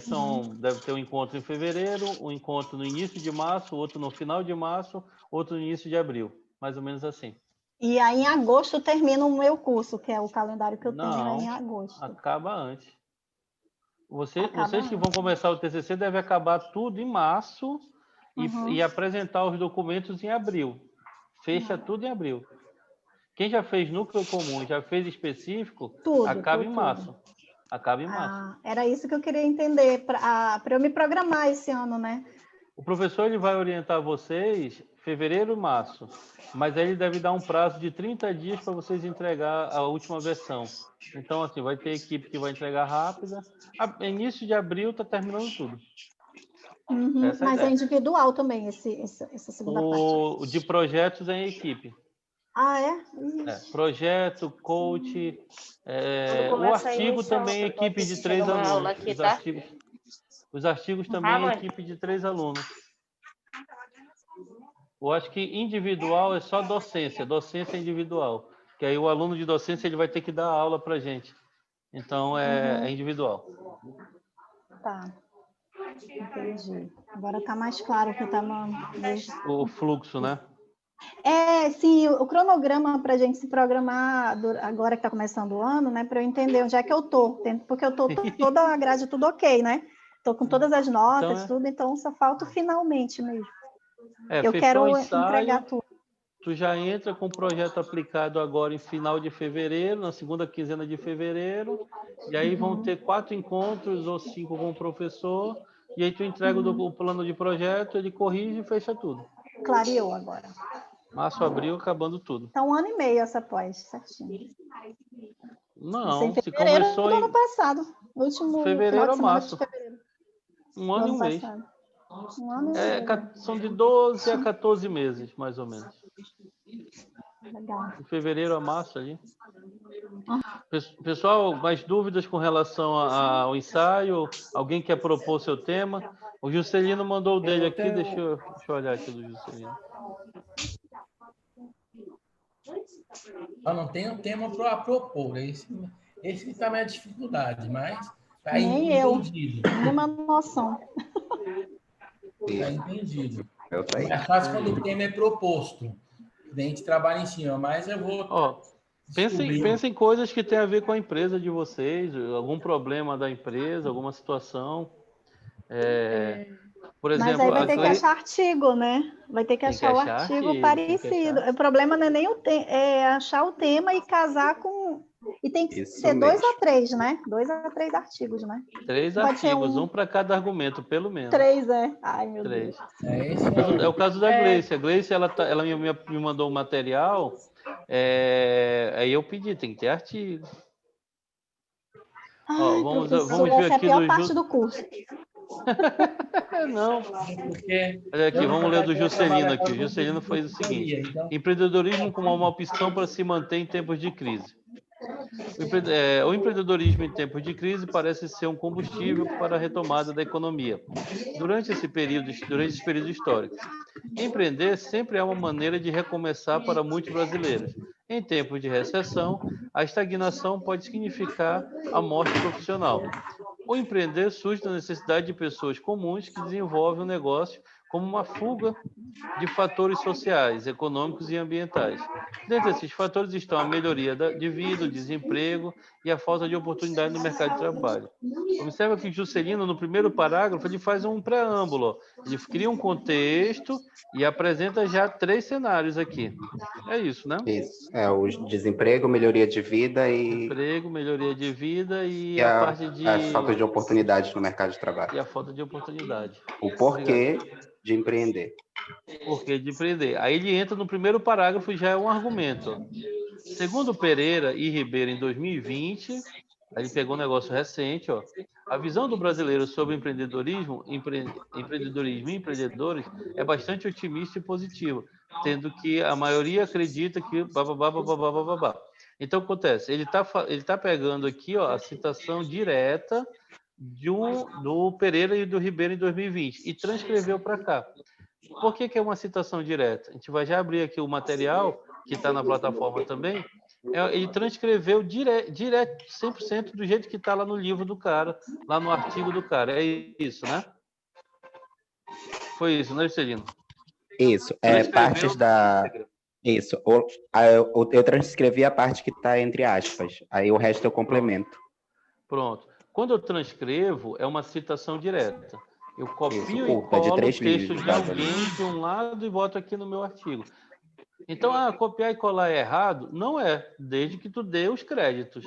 deve ter um encontro em fevereiro, um encontro no início de março, outro no final de março, outro no início de abril, mais ou menos assim. E aí em agosto termina o meu curso, que é o calendário que eu tenho em agosto. Acaba antes. Vocês que vão começar o TCC devem acabar tudo em março e apresentar os documentos em abril. Fecha tudo em abril. Quem já fez núcleo comum, já fez específico, acaba em março. Acaba em março. Era isso que eu queria entender, para eu me programar esse ano, né? O professor ele vai orientar vocês fevereiro e março, mas aí ele deve dar um prazo de 30 dias para vocês entregar a última versão. Então, assim, vai ter equipe que vai entregar rápida. Início de abril está terminando tudo. Mas é individual também, essa segunda parte. O de projetos é em equipe. Projeto, coach. O artigo também é equipe de 3 alunos. Os artigos também é equipe de 3 alunos. Eu acho que individual é só docência é individual. Que aí o aluno de docência ele vai ter que dar aula para a gente. Então, é individual. Tá. Entendi. Agora está mais claro que eu estava... O fluxo, né? Sim, o cronograma para a gente se programar agora que está começando o ano, né? Para eu entender onde é que eu estou. Porque eu estou toda a grade, tudo ok, né? Estou com todas as notas, tudo, então só falta finalmente mesmo. Eu quero entregar tudo. Tu já entra com o projeto aplicado agora em final de fevereiro, na segunda quinzena de fevereiro, e aí vão ter 4 encontros ou 5 com o professor, e aí tu entrega o plano de projeto, ele corrige e fecha tudo. Clareou agora. Março, abril, acabando tudo. Então, 1 ano e meio essa pós, certinho. Não, se começou do ano passado. Último fevereiro a março. 1 ano e 1 mês. São de 12 a 14 meses, mais ou menos. Legal. De fevereiro a março ali. Pessoal, mais dúvidas com relação ao ensaio? Alguém quer propor seu tema? O Juscelino mandou o dele aqui, deixa eu olhar aqui do Juscelino. Eu não tenho tema para propor, esse está a minha dificuldade, mas Tá Nem entendido. Nenhuma noção. Tá entendido. Eu sei. É fácil quando o tema é proposto. A gente trabalha em cima, mas eu vou descobrir. Pensa em coisas que tem a ver com a empresa de vocês, algum problema da empresa, alguma situação. Por exemplo, Mas aí vai ter que achar artigo, né? Vai ter que achar o artigo parecido. O problema não é nem é achar o tema e casar com... E tem que ser 2 a 3, né? 2 a 3 artigos, né? 3 artigos, um para cada argumento, pelo menos. 3, é. Ai, meu Deus. É o caso da Gleice. A Gleice, ela me mandou um material, aí eu pedi, tem que ter artigo. Ai, vamos professor, ver essa aqui é a pior parte do curso. Não. Olha aqui, vamos ler do Juscelino aqui. O Juscelino fez o seguinte: empreendedorismo como uma opção para se manter em tempos de crise. O empreendedorismo em tempos de crise parece ser um combustível para a retomada da economia durante esse período histórico. Empreender sempre é uma maneira de recomeçar para muitos brasileiros. Em tempos de recessão, a estagnação pode significar a morte profissional. O empreender surge da necessidade de pessoas comuns que desenvolvem o negócio como uma fuga de fatores sociais, econômicos e ambientais. Dentre esses fatores estão a melhoria de vida, o desemprego e a falta de oportunidade no mercado de trabalho. Observa que Juscelino, no primeiro parágrafo, ele faz um preâmbulo. Ele cria um contexto e apresenta já 3 cenários aqui. É isso, né? Isso. O desemprego, melhoria de vida e... Desemprego, melhoria de vida e a parte de... a falta de oportunidades no mercado de trabalho. E a falta de oportunidade. O porquê de empreender. Porquê de empreender. Aí ele entra no primeiro parágrafo e já é um argumento. Segundo Pereira e Ribeiro, em 2020, aí ele pegou um negócio recente, a visão do brasileiro sobre empreendedorismo e empreendedores é bastante otimista e positiva, tendo que a maioria acredita que... Então, acontece, ele tá pegando aqui a citação direta do Pereira e do Ribeiro em 2020 e transcreveu para cá. Por que é uma citação direta? A gente vai já abrir aqui o material, que está na plataforma também. Ele transcreveu direto, 100% do jeito que está lá no livro do cara, lá no artigo do cara. É isso, né? Foi isso, né, Juscelino? Isso, partes da... Isso, eu transcrevi a parte que está entre aspas, aí o resto eu complemento. Pronto. Quando eu transcrevo, é uma citação direta. Eu copio e colo o texto de alguém de um lado e boto aqui no meu artigo. Então, copiar e colar é errado? Não é, desde que tu dê os créditos.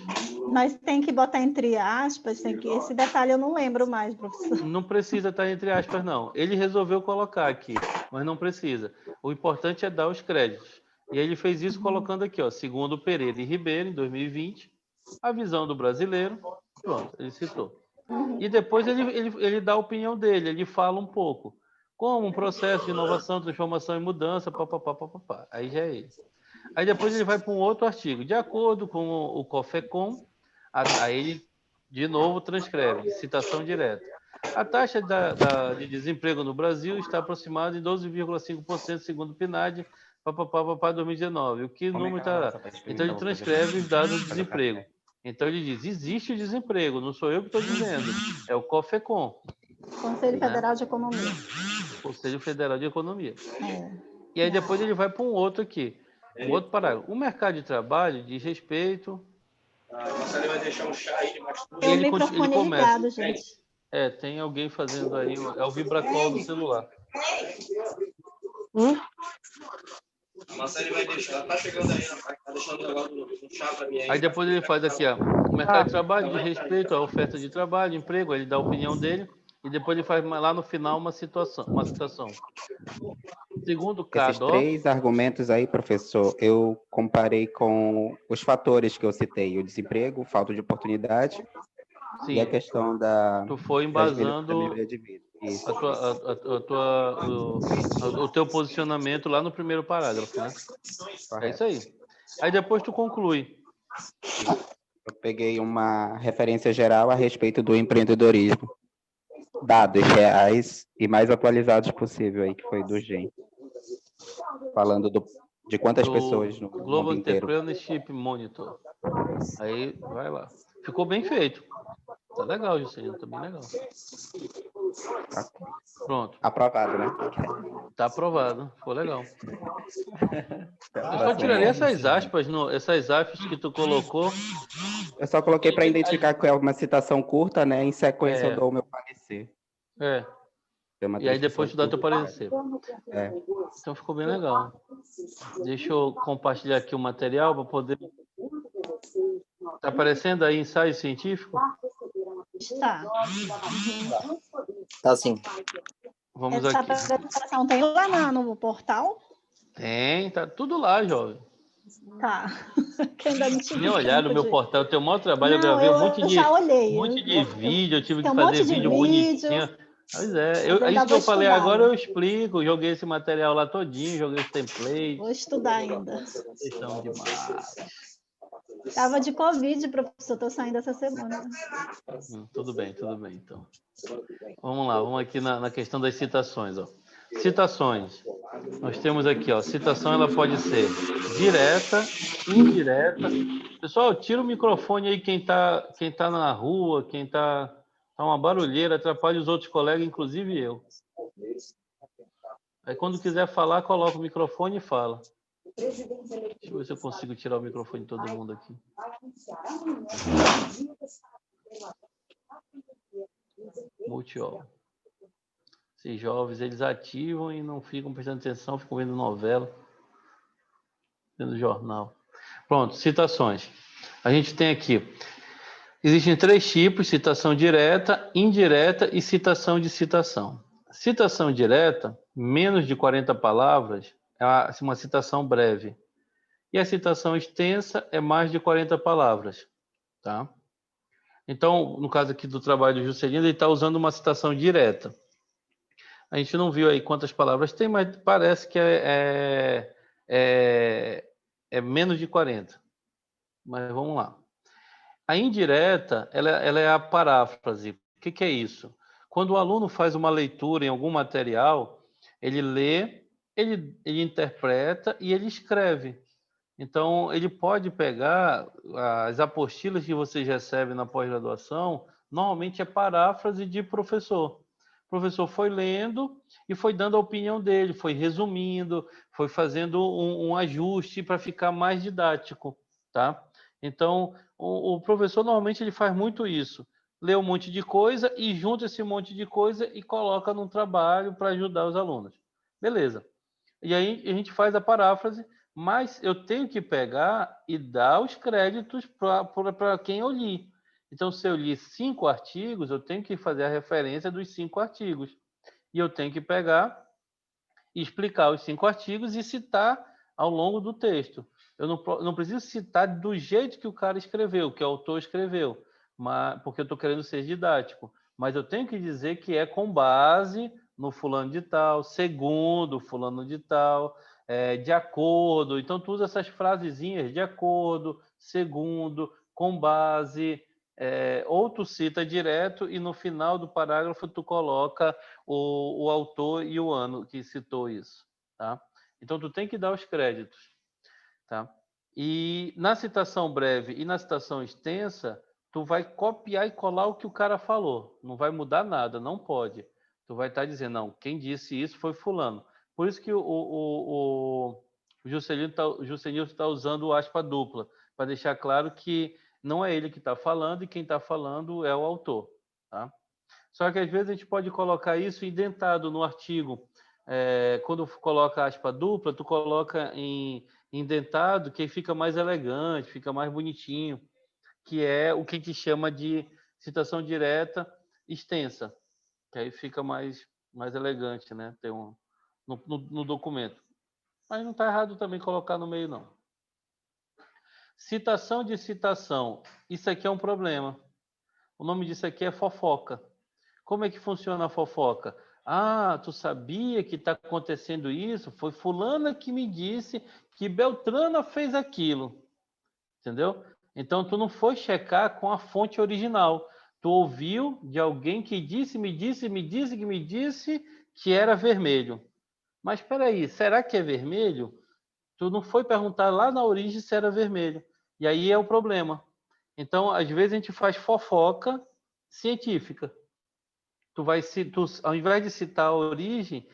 Mas tem que botar entre aspas, esse detalhe eu não lembro mais, professor. Não precisa estar entre aspas, não. Ele resolveu colocar aqui, mas não precisa. O importante é dar os créditos. E ele fez isso colocando aqui, segundo Pereira e Ribeiro, em 2020, a visão do brasileiro. Pronto, ele citou. E depois ele dá a opinião dele, ele fala um pouco. Como um processo de inovação, transformação e mudança, papapá. Aí já é ele. Aí depois ele vai para um outro artigo. De acordo com o COFECOM, aí ele, de novo, transcreve, citação direta. A taxa de desemprego no Brasil está aproximada em 12,5% segundo o PNAD, 2019. O que número está? Então ele transcreve os dados do desemprego. Então ele diz, existe o desemprego, não sou eu que estou dizendo, é o COFECOM. Conselho Federal de Economia. Conselho Federal de Economia. E aí depois ele vai para um outro aqui, um outro parágrafo. O mercado de trabalho diz respeito... Você vai deixar um chá aí, tem o microfone ligado, gente. Tem alguém fazendo aí, é o vibracol do celular. A Marcele vai deixar, tá chegando aí, tá deixando o negócio um chá para mim aí. Aí depois ele faz aqui, o mercado de trabalho diz respeito à oferta de trabalho, emprego, ele dá a opinião dele, e depois ele faz lá no final uma citação. Segundo Cadó... Esses 3 argumentos aí, professor, eu comparei com os fatores que eu citei, o desemprego, falta de oportunidade, Sim. E a questão da... Tu foi embasando o teu posicionamento lá no primeiro parágrafo, né? É isso aí. Aí depois tu conclui. Eu peguei uma referência geral a respeito do empreendedorismo. Dados reais e mais atualizados possível aí, que foi do GEM. Falando de quantas pessoas no Global mundo inteiro. Entrepreneurship Monitor. Aí, vai lá. Ficou bem feito. Tá legal, Juscelino, tá bem legal. Pronto. Aprovado, né? Tá aprovado, ficou legal. Eu só Próximo. tiraria essas aspas, essas aspas que tu colocou. Eu só coloquei para identificar que é uma citação curta, né? Em sequência eu dou o meu parecer. E aí depois tu dá teu parecer. É. Então ficou bem legal. Deixa eu compartilhar aqui o material para poder... Tá aparecendo aí ensaio científico? Está. Tá sim. Vamos Essa aqui. apresentação tem lá no portal? Tem, tá tudo lá, jovem. Tá. Que ainda não tive Nem olhar no meu tempo de- portal, eu tenho o maior trabalho, eu Não, gravei eu já olhei. um monte de vídeo, eu tive Tem que um fazer monte de vídeo vídeo. bonitinho. Pois é, Mas ainda isso que eu vou falei estudar. agora eu explico, joguei esse material lá todinho, joguei os templates. Vou estudar ainda. Vocês são demais. Tava de Covid, professor, tô saindo essa semana. Tudo bem, então. Vamos lá, vamos aqui na questão das citações, ó. Citações. Nós temos aqui, ó, citação ela pode ser direta, indireta. Pessoal, tira o microfone aí quem tá na rua, quem tá uma barulheira, atrapalha os outros colegas, inclusive eu. Aí quando quiser falar, coloca o microfone e fala. Deixa eu ver se eu consigo tirar o microfone de todo mundo aqui. Multi-all. Esses jovens, eles ativam e não ficam prestando atenção, ficam vendo novela, vendo jornal. Pronto, citações. A gente tem aqui, existem 3 tipos, citação direta, indireta e citação de citação. Citação direta, menos de 40 palavras, é uma citação breve. E a citação extensa é mais de 40 palavras. Tá? Então, no caso aqui do trabalho do Juscelino, ele está usando uma citação direta. A gente não viu aí quantas palavras tem, mas parece que é menos de 40. Mas vamos lá. A indireta, ela é a paráfrase. O que é isso? Quando o aluno faz uma leitura em algum material, ele lê, ele interpreta e ele escreve. Então, ele pode pegar as apostilas que vocês recebem na pós-graduação, normalmente é paráfrase de professor. O professor foi lendo e foi dando a opinião dele, foi resumindo, foi fazendo um ajuste para ficar mais didático, tá? Então, o professor normalmente ele faz muito isso. Lê um monte de coisa e junta esse monte de coisa e coloca num trabalho para ajudar os alunos. Beleza. E aí a gente faz a paráfrase, mas eu tenho que pegar e dar os créditos para quem eu li. Então, se eu li 5 artigos, eu tenho que fazer a referência dos 5 artigos. E eu tenho que pegar e explicar os 5 artigos e citar ao longo do texto. Eu não preciso citar do jeito que o cara escreveu, que o autor escreveu, porque eu estou querendo ser didático. Mas eu tenho que dizer que é com base no fulano de tal, segundo fulano de tal, de acordo. Então, tu usa essas frasezinhas, de acordo, segundo, com base, ou tu cita direto e no final do parágrafo tu coloca o autor e o ano que citou isso, tá? Então, tu tem que dar os créditos, tá? E na citação breve e na citação extensa, tu vai copiar e colar o que o cara falou. Não vai mudar nada, não pode. Tu vai estar dizendo, não, quem disse isso foi fulano. Por isso que o Juscelino está usando o aspa dupla, para deixar claro que não é ele que está falando e quem está falando é o autor. Tá? Só que às vezes a gente pode colocar isso indentado no artigo. Quando coloca aspa dupla, tu coloca indentado, que fica mais elegante, fica mais bonitinho, que é o que a gente chama de citação direta extensa, que aí fica mais elegante, né? Tem no documento. Mas não está errado também colocar no meio, não. Citação de citação. Isso aqui é um problema. O nome disso aqui é fofoca. Como é que funciona a fofoca? Ah, tu sabia que está acontecendo isso? Foi fulana que me disse que Beltrana fez aquilo. Entendeu? Então, tu não foi checar com a fonte original. Tu ouviu de alguém que me disse que era vermelho. Mas espera aí, será que é vermelho? Tu não foi perguntar lá na origem se era vermelho. E aí é o problema. Então, às vezes a gente faz fofoca científica. Ao invés de citar a origem,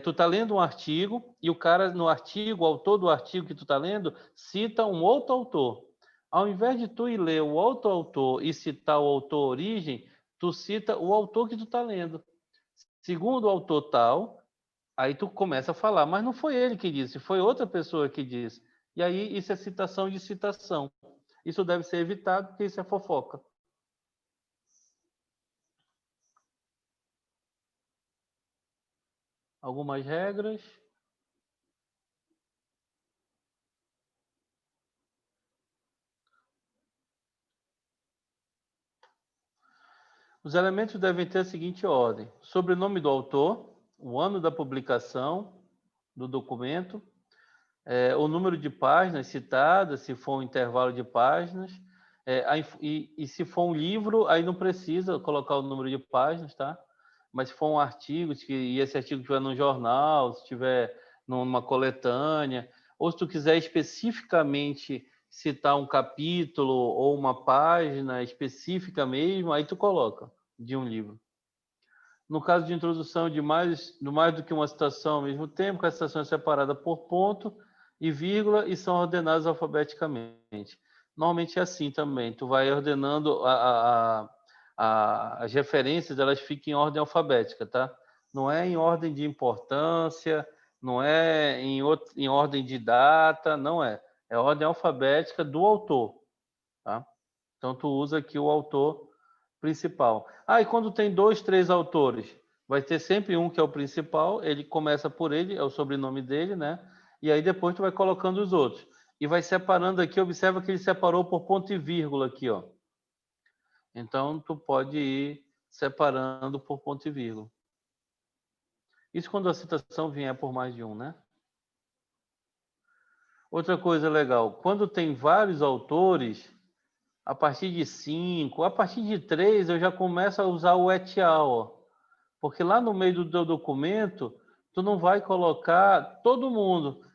tu está lendo um artigo e o cara no artigo, o autor do artigo que tu está lendo, cita um outro autor. Ao invés de tu ir ler o outro autor e citar o autor origem, tu cita o autor que tu está lendo. Segundo o autor tal, aí tu começa a falar, mas não foi ele que disse, foi outra pessoa que disse. E aí isso é citação de citação. Isso deve ser evitado, porque isso é fofoca. Algumas regras. Os elementos devem ter a seguinte ordem: sobrenome do autor, o ano da publicação do documento, o número de páginas citadas, se for um intervalo de páginas, e se for um livro, aí não precisa colocar o número de páginas, tá? Mas se for um artigo, e esse artigo estiver num jornal, se estiver numa coletânea, ou se tu quiser especificamente citar um capítulo ou uma página específica mesmo, aí tu coloca de um livro. No caso de introdução de mais do que uma citação ao mesmo tempo, a citação é separada por ponto e vírgula e são ordenadas alfabeticamente. Normalmente é assim também, tu vai ordenando as referências, elas ficam em ordem alfabética, tá? Não é em ordem de importância, não é em ordem de data, não é. É ordem alfabética do autor, tá? Então, tu usa aqui o autor principal. E quando tem 2, 3 autores, vai ter sempre um que é o principal, ele começa por ele, é o sobrenome dele, né? E aí depois tu vai colocando os outros. E vai separando aqui, observa que ele separou por ponto e vírgula aqui, ó. Então, tu pode ir separando por ponto e vírgula. Isso quando a citação vier por mais de um, né? Outra coisa legal, quando tem vários autores, a partir de 5, a partir de 3, eu já começo a usar o et al, ó. Porque lá no meio do teu documento, tu não vai colocar todo mundo.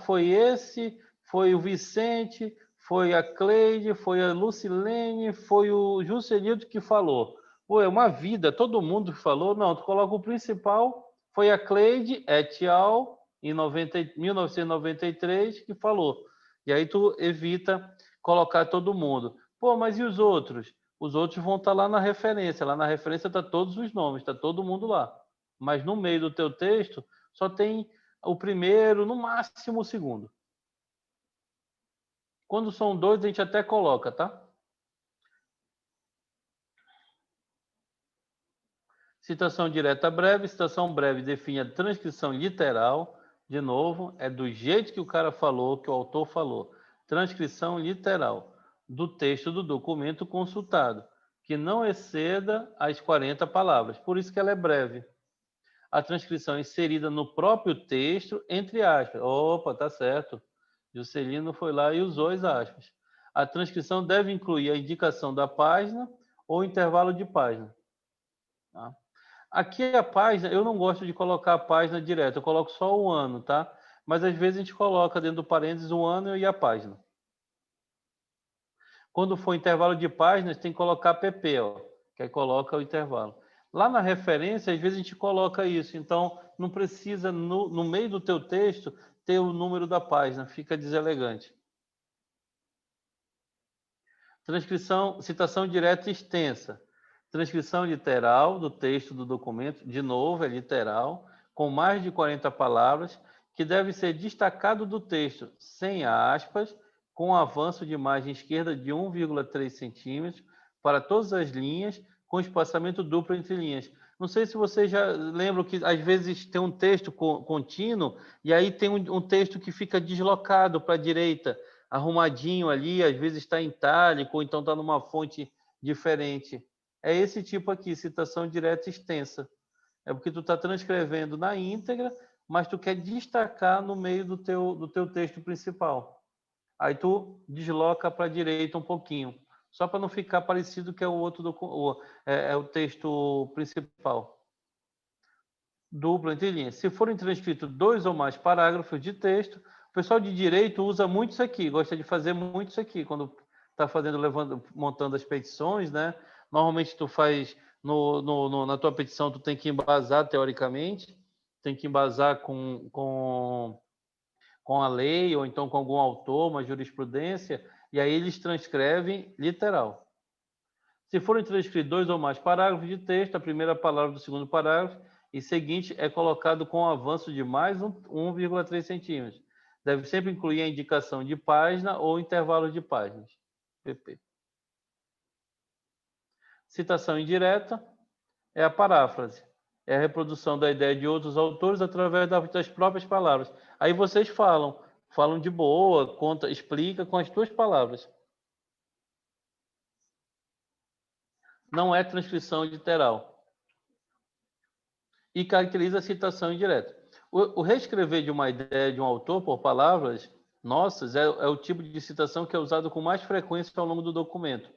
Foi esse, foi o Vicente, foi a Cleide, foi a Lucilene, foi o Juscelino que falou. Pô, é uma vida, todo mundo que falou. Não, tu coloca o principal, foi a Cleide et al, em 1993, que falou. E aí tu evita colocar todo mundo. Pô, mas e os outros? Os outros vão estar lá na referência. Lá na referência está todos os nomes, está todo mundo lá. Mas no meio do teu texto só tem o primeiro, no máximo o segundo. Quando são 2, a gente até coloca, tá? Citação direta breve. Citação breve define a transcrição literal. De novo, é do jeito que o cara falou, que o autor falou. Transcrição literal do texto do documento consultado, que não exceda as 40 palavras. Por isso que ela é breve. A transcrição é inserida no próprio texto, entre aspas. Opa, tá certo. Juscelino foi lá e usou as aspas. A transcrição deve incluir a indicação da página ou intervalo de página. Tá? Aqui a página, eu não gosto de colocar a página direto, eu coloco só o ano, tá? Mas às vezes a gente coloca dentro do parênteses o ano e a página. Quando for intervalo de páginas, tem que colocar pp, ó, que aí coloca o intervalo. Lá na referência, às vezes a gente coloca isso, então não precisa, no meio do teu texto, ter o número da página, fica deselegante. Transcrição, citação direta e extensa. Transcrição literal do texto do documento, de novo, é literal, com mais de 40 palavras, que deve ser destacado do texto, sem aspas, com avanço de margem esquerda de 1,3 centímetros para todas as linhas, com espaçamento duplo entre linhas. Não sei se vocês já lembram que, às vezes, tem um texto contínuo e aí tem um texto que fica deslocado para a direita, arrumadinho ali, às vezes está em itálico ou então está numa fonte diferente. É esse tipo aqui, citação direta extensa. É porque tu está transcrevendo na íntegra, mas tu quer destacar no meio do teu texto principal. Aí tu desloca para a direita um pouquinho, só para não ficar parecido que é o outro o texto principal. Duplo entre linhas. Se forem transcritos 2 ou mais parágrafos de texto, o pessoal de direito usa muito isso aqui, gosta de fazer muito isso aqui, quando está montando as petições, né? Normalmente tu faz, na tua petição, tu tem que embasar teoricamente, tem que embasar com a lei, ou então com algum autor, uma jurisprudência, e aí eles transcrevem literal. Se forem transcritos 2 ou mais parágrafos de texto, a primeira palavra do segundo parágrafo e seguinte é colocado com um avanço de mais 1,3 centímetros. Deve sempre incluir a indicação de página ou intervalo de páginas. PP. Citação indireta é a paráfrase. É a reprodução da ideia de outros autores através das próprias palavras. Aí vocês falam de boa, conta, explica com as tuas palavras. Não é transcrição literal. E caracteriza a citação indireta. O reescrever de uma ideia de um autor por palavras nossas é o tipo de citação que é usado com mais frequência ao longo do documento.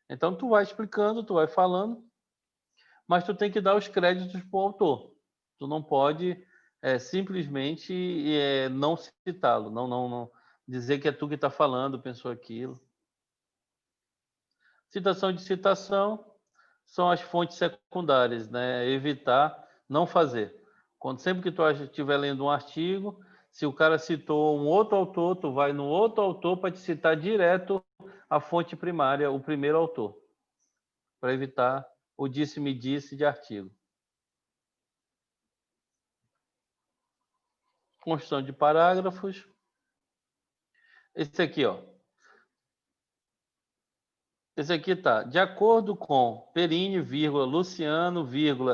Então, tu vai explicando, tu vai falando, mas tu tem que dar os créditos para o autor. Tu não pode simplesmente não citá-lo, não dizer que é tu que está falando, pensou aquilo. Citação de citação são as fontes secundárias, né? Evitar, não fazer. Sempre que tu estiver lendo um artigo, se o cara citou um outro autor, tu vai no outro autor para te citar direto a fonte primária, o primeiro autor, para evitar o disse-me-disse de artigo. Construção de parágrafos. Esse aqui, ó. Esse aqui tá. De acordo com Perini, Luciano,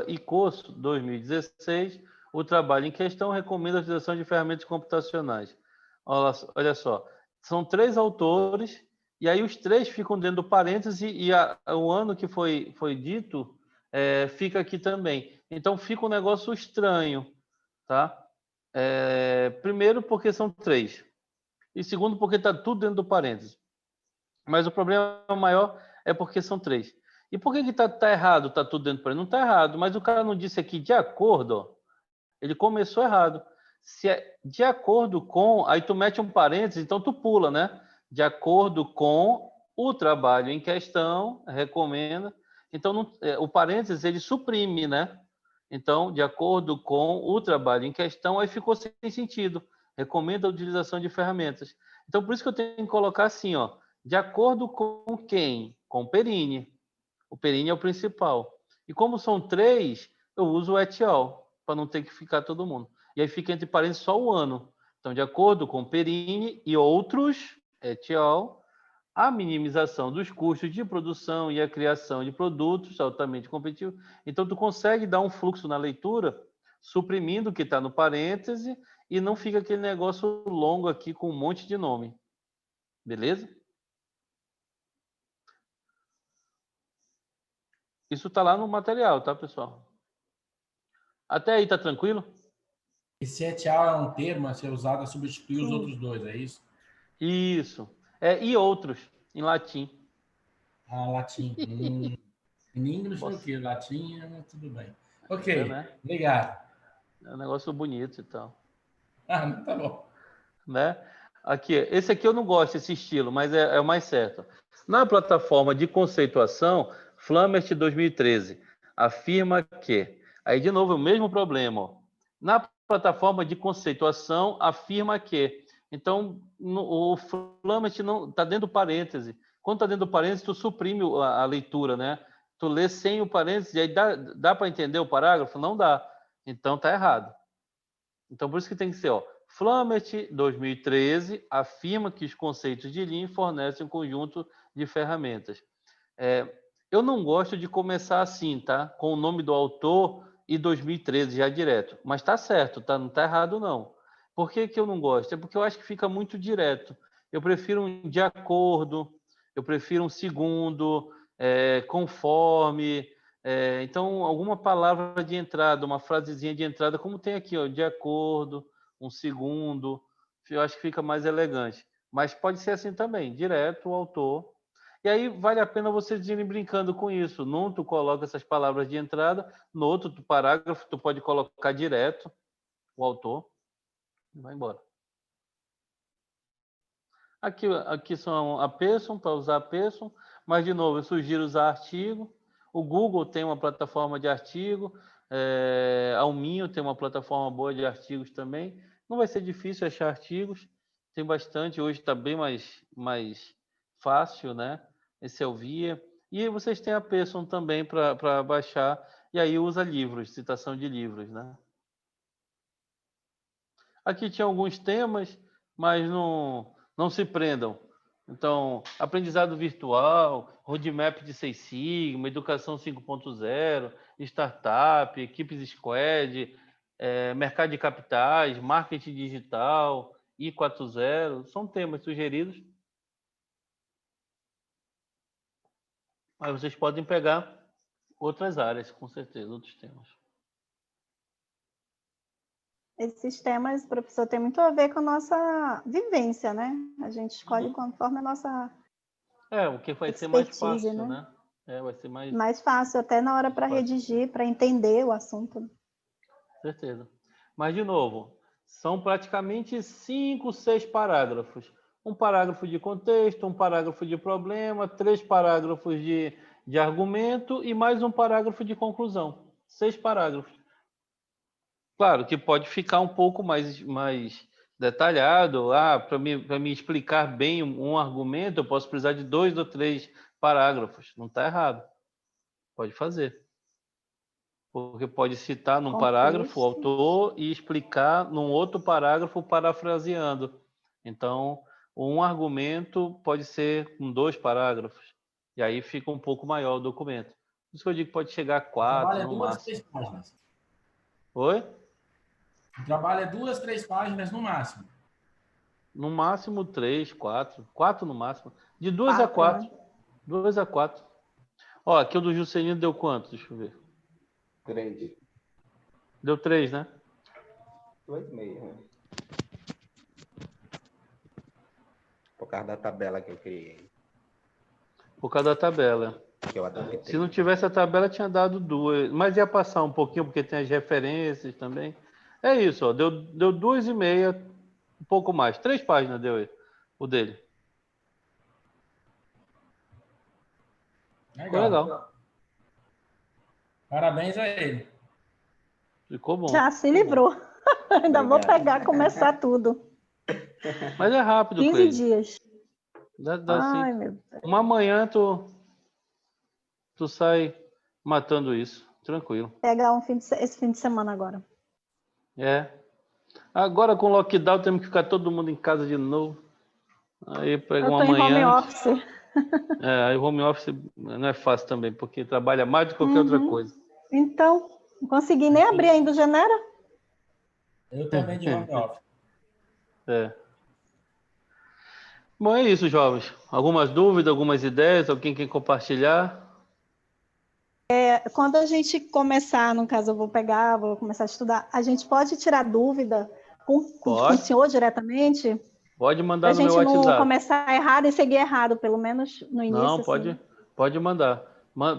e Cosso, 2016, o trabalho em questão recomenda a utilização de ferramentas computacionais. Olha só. São 3 autores, e aí os 3 ficam dentro do parêntese, e o ano que foi dito fica aqui também. Então fica um negócio estranho, tá? Primeiro, porque são 3. E segundo, porque está tudo dentro do parêntese. Mas o problema maior é porque são 3. E por que tá errado, está tudo dentro do parêntese? Não está errado, mas o cara não disse aqui de acordo, ó. Ele começou errado. Se é de acordo com, aí tu mete um parêntese, então tu pula, né? De acordo com o trabalho em questão, recomenda. Então, o parêntese, ele suprime, né? Então, de acordo com o trabalho em questão, aí ficou sem sentido. Recomenda a utilização de ferramentas. Então, por isso que eu tenho que colocar assim, ó. De acordo com quem? Com o Perini. O Perini é o principal. E como são 3, eu uso o et al, para não ter que ficar todo mundo. E aí fica entre parênteses só o ano. Então, de acordo com Perini e outros, et al, a minimização dos custos de produção e a criação de produtos altamente competitivos. Então, tu consegue dar um fluxo na leitura, suprimindo o que está no parêntese, e não fica aquele negócio longo aqui com um monte de nome. Beleza? Isso está lá no material, tá, pessoal? Até aí, tá tranquilo? Esse et al é um termo a ser usado a substituir os outros 2, é isso? Isso. E outros, em latim. Ah, latim. Em inglês, o quê? Latim, tudo bem. Ok, né? Obrigado. É um negócio bonito e tal. Ah, tá bom. Né? Aqui, esse aqui eu não gosto desse estilo, mas é o mais certo. Na plataforma de conceituação, Flammert 2013 afirma que... Aí, de novo, o mesmo problema. Ó. Na plataforma de conceituação, afirma que... Então, o Flammert não está dentro do parêntese. Quando está dentro do parêntese, tu suprime a leitura, né? Tu lê sem o parêntese, e aí dá para entender o parágrafo? Não dá. Então, está errado. Então, por isso que tem que ser, ó, Flammert, 2013, afirma que os conceitos de Lean fornecem um conjunto de ferramentas. Eu não gosto de começar assim, tá? Com o nome do autor e 2013 já direto. Mas tá certo, tá? Não tá errado, não. Por que que eu não gosto? É porque eu acho que fica muito direto. Eu prefiro um de acordo, eu prefiro um segundo, conforme... então, alguma palavra de entrada, uma frasezinha de entrada, como tem aqui, ó, de acordo, um segundo, eu acho que fica mais elegante. Mas pode ser assim também, direto o autor. E aí vale a pena vocês irem brincando com isso. Num tu coloca essas palavras de entrada, no outro parágrafo tu pode colocar direto o autor e vai embora. Aqui são a Pearson, para usar a Pearson, mas de novo eu sugiro usar artigo. O Google tem uma plataforma de artigo, a Alminho tem uma plataforma boa de artigos também. Não vai ser difícil achar artigos, tem bastante, hoje está bem mais fácil, né? Esse é o Via. E vocês têm a Pearson também para baixar, e aí usa livros, citação de livros, né? Aqui tinha alguns temas, mas não se prendam. Então, aprendizado virtual, roadmap de 6 Sigma, educação 5.0, startup, equipes squad, mercado de capitais, marketing digital, I4.0, são temas sugeridos. Mas vocês podem pegar outras áreas, com certeza, outros temas. Esses temas, professor, tem muito a ver com a nossa vivência, né? A gente escolhe conforme a nossa o que vai ser mais fácil, né? Vai ser mais fácil, até na hora para redigir, para entender o assunto. Certeza. Mas, de novo, são praticamente 5, 6 parágrafos. Um parágrafo de contexto, um parágrafo de problema, 3 parágrafos de argumento e mais um parágrafo de conclusão. 6 parágrafos. Claro que pode ficar um pouco mais detalhado. Para me explicar bem um argumento, eu posso precisar de 2 ou 3 parágrafos. Não está errado. Pode fazer. Porque pode citar num parágrafo o autor e explicar num outro parágrafo parafraseando. Então, um argumento pode ser com 2 parágrafos. E aí fica um pouco maior o documento. Por isso que eu digo que pode chegar a 4 no máximo. 3 páginas. Oi? O trabalho é 2, 3 páginas no máximo. No máximo 3, 4. 4 no máximo. De 2 a 4. Né? 2 a 4. Ó, aqui o do Juscelino deu quanto? Deixa eu ver. 3. Deu 3, né? 2,5, né? Por causa da tabela que eu criei. Por causa da tabela. Que eu adaptei. Se não tivesse a tabela, tinha dado 2. Mas ia passar um pouquinho, porque tem as referências também. É isso, ó. Deu 2,5, um pouco mais. 3 páginas deu ele, o dele. Ficou legal. Parabéns a ele. Ficou bom. Já se livrou. Ainda vou pegar, começar tudo. Mas é rápido, 15 Cleide. dias. Ai, meu Deus. Uma manhã tu sai matando isso. Tranquilo. Pegar esse fim de semana agora. Agora com o lockdown temos que ficar todo mundo em casa de novo. Aí pega uma manhã. Em home office. Aí o home office não é fácil também, porque trabalha mais do que qualquer outra coisa. Então, não consegui nem abrir ainda o Genera. Eu também de home office. Bom, é isso, jovens. Algumas dúvidas, algumas ideias? Alguém quer compartilhar? Quando a gente começar, no caso eu vou começar a estudar, a gente pode tirar dúvida com o senhor diretamente? Pode mandar no meu WhatsApp. Pra gente não começar errado e seguir errado, pelo menos no início. Não, pode mandar.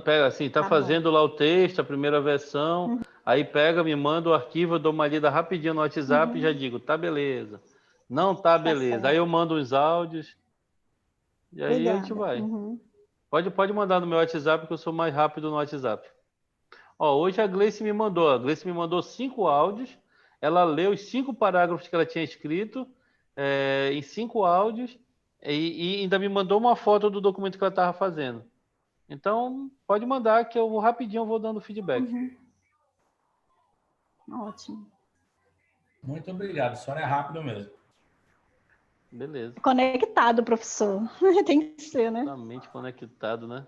Pega assim, tá fazendo lá o texto, a primeira versão, aí pega, me manda o arquivo, eu dou uma lida rapidinho no WhatsApp e já digo, tá beleza. Não tá beleza. Aí eu mando os áudios e aí a gente vai. Pode mandar no meu WhatsApp, que eu sou mais rápido no WhatsApp. Ó, hoje a Gleice me mandou 5 áudios, ela leu os 5 parágrafos que ela tinha escrito, em 5 áudios, e ainda me mandou uma foto do documento que ela estava fazendo. Então, pode mandar, que eu vou rapidinho, vou dando feedback. Ótimo. Muito obrigado, só é rápido mesmo. Beleza. Conectado, professor. Tem que ser, né? Totalmente conectado, né?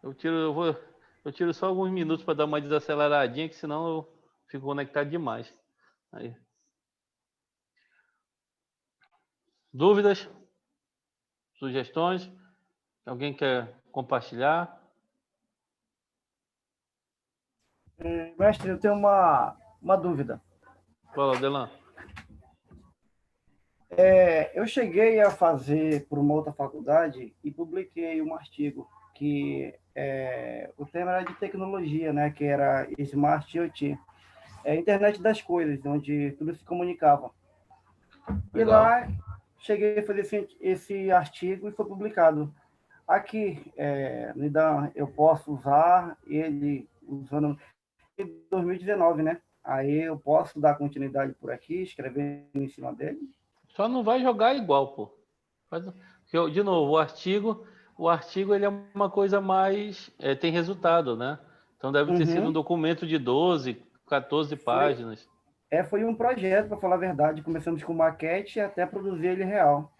Eu tiro só alguns minutos para dar uma desaceleradinha, que senão eu fico conectado demais. Aí. Dúvidas? Sugestões? Alguém quer compartilhar? Mestre, eu tenho uma dúvida. Fala, Adelan. Eu cheguei a fazer por uma outra faculdade e publiquei um artigo que o tema era de tecnologia, né? Que era Smart IoT, internet das coisas, onde tudo se comunicava. Legal. E lá cheguei a fazer esse artigo e foi publicado. Aqui, no IDAM, eu posso usar ele usando em 2019, né? Aí eu posso dar continuidade por aqui, escrevendo em cima dele. Só não vai jogar igual, pô. De novo, o artigo ele é uma coisa mais... tem resultado, né? Então deve ter sido um documento de 12, 14 páginas. Foi um projeto, para falar a verdade. Começamos com maquete até produzir ele real.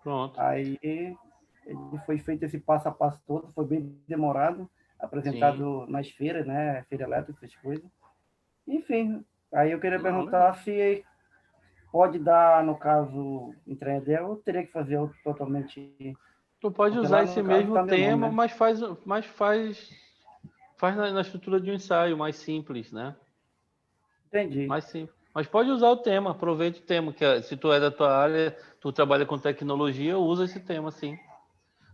Pronto. Aí ele foi feito esse passo a passo todo, foi bem demorado, apresentado nas feiras, né? Feira elétrica, essas coisas. Enfim, aí eu queria perguntar se pode dar, no caso, em 3D, ou teria que fazer outro totalmente... Tu pode usar esse mesmo tema, nome, né? mas faz na estrutura de um ensaio, mais simples, né? Entendi. Mais simples. Mas pode usar o tema, aproveita o tema, que se tu é da tua área, tu trabalha com tecnologia, usa esse tema, sim.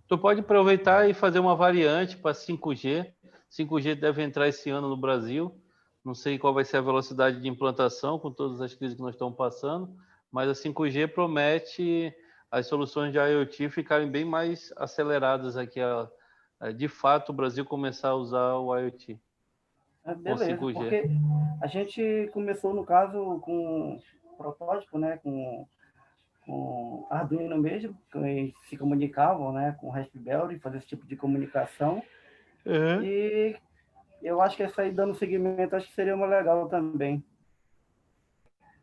Tu pode aproveitar e fazer uma variante para 5G. 5G deve entrar esse ano no Brasil. Não sei qual vai ser a velocidade de implantação com todas as crises que nós estamos passando, mas a 5G promete as soluções de IoT ficarem bem mais aceleradas aqui. De fato, o Brasil começar a usar o IoT. Beleza, porque a gente começou, no caso, com protótipo, né? Com Arduino mesmo, que se comunicavam, né? Com Raspberry, fazer esse tipo de comunicação. E eu acho que essa aí, dando seguimento, acho que seria uma legal também.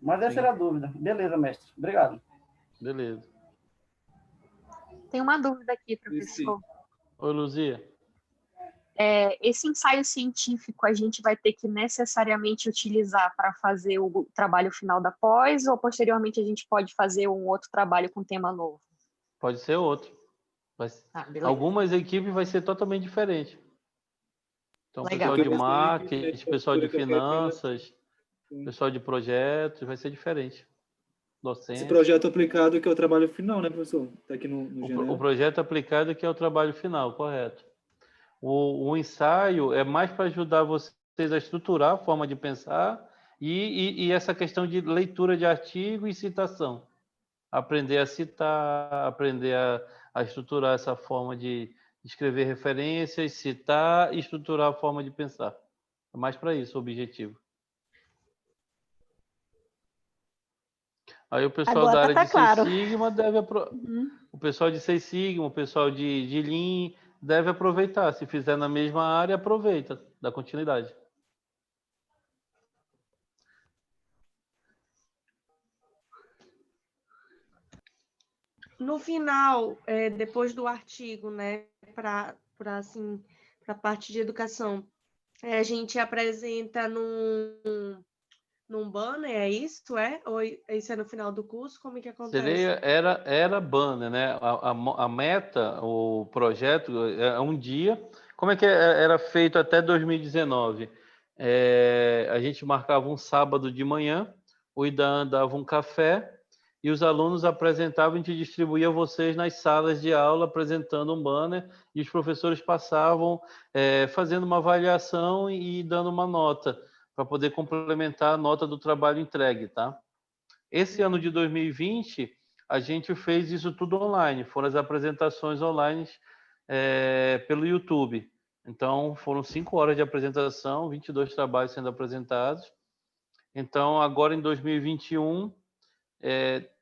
Mas essa era a dúvida. Beleza, mestre. Obrigado. Beleza. Tem uma dúvida aqui, professor. Oi, Luzia. Esse ensaio científico a gente vai ter que necessariamente utilizar para fazer o trabalho final da pós, ou posteriormente a gente pode fazer um outro trabalho com tema novo? Pode ser outro. Algumas equipes vai ser totalmente diferente. Então, pessoal de marketing, pessoal de finanças, pessoal de projetos, vai ser diferente. Docente. Esse projeto aplicado que é o trabalho final, né, professor? Está aqui no o projeto aplicado que é o trabalho final, correto. O ensaio é mais para ajudar vocês a estruturar a forma de pensar e essa questão de leitura de artigo e citação. Aprender a citar, aprender a estruturar essa forma de escrever referências, citar e estruturar a forma de pensar. É mais para isso o objetivo. Aí o pessoal da área de Seis Sigma deve... O pessoal de Seis Sigma, o pessoal de Lean deve aproveitar. Se fizer na mesma área, aproveita, dá continuidade. No final, depois do artigo, né, para a parte de educação, a gente apresenta num banner, é isso? Ou isso é no final do curso? Como é que acontece? Era banner, né? A meta, o projeto é um dia. Como é que era feito até 2019? A gente marcava um sábado de manhã, o IDAN dava um café e os alunos apresentavam e a gente distribuía vocês nas salas de aula apresentando um banner e os professores passavam fazendo uma avaliação e dando uma nota para poder complementar a nota do trabalho entregue, tá? Esse ano de 2020, a gente fez isso tudo online, foram as apresentações online pelo YouTube. Então, foram 5 horas de apresentação, 22 trabalhos sendo apresentados. Então, agora em 2021,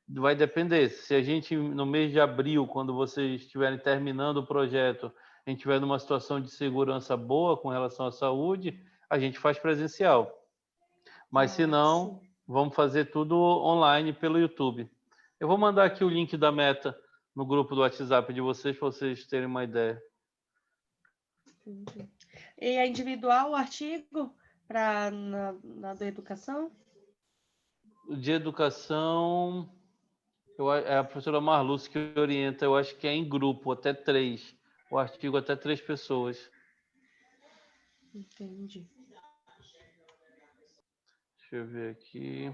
vai depender. Se a gente, no mês de abril, quando vocês estiverem terminando o projeto, a gente estiver numa situação de segurança boa com relação à saúde, a gente faz presencial. Mas se não, vamos fazer tudo online pelo YouTube. Eu vou mandar aqui o link da meta no grupo do WhatsApp de vocês, para vocês terem uma ideia. E é individual o artigo na da educação? De educação, é a professora Marluce que orienta, eu acho que é em grupo, até 3. O artigo até 3 pessoas. Entendi. Deixa eu ver aqui.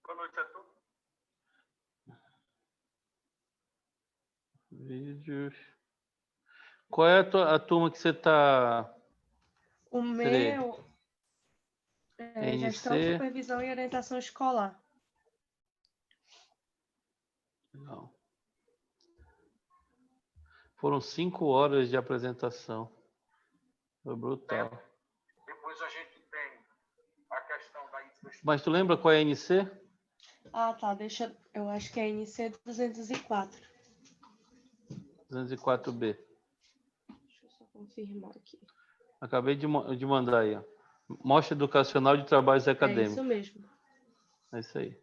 Boa noite a todos. Vídeos. Qual é a turma que você está? O meu é Gestão, Supervisão e Orientação Escolar. Não. Foram 5 horas de apresentação. Foi brutal. Depois a gente tem a questão da infraestrutura. Mas tu lembra qual é a NC? Ah, tá. Eu acho que é a NC 204. 204B. Deixa eu só confirmar aqui. Acabei de mandar aí, ó. Mostra Educacional de Trabalhos Acadêmicos. É isso mesmo. É isso aí.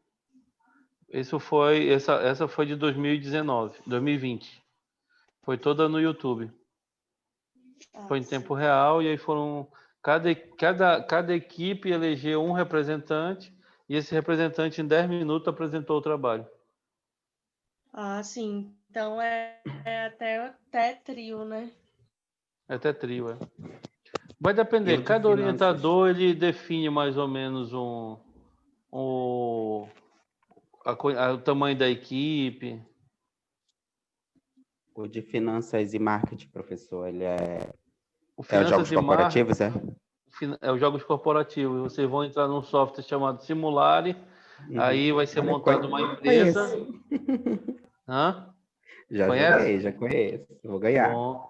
Essa foi de 2020. Foi toda no YouTube. Foi em tempo real e aí foram... Cada equipe elegeu um representante e esse representante, em 10 minutos, apresentou o trabalho. Ah, sim. Então é até trio, né? É até trio, é. Vai depender. Eu de Cada finanças. orientador, ele define mais ou menos o tamanho da equipe. O de finanças e marketing, professor, ele é O os Finanças jogos e corporativos, é? É os jogos corporativos. Vocês vão entrar num software chamado Simulare. Aí vai ser montada uma empresa. Hã? Já Conhece? joguei, já conheço. Vou ganhar. Bom.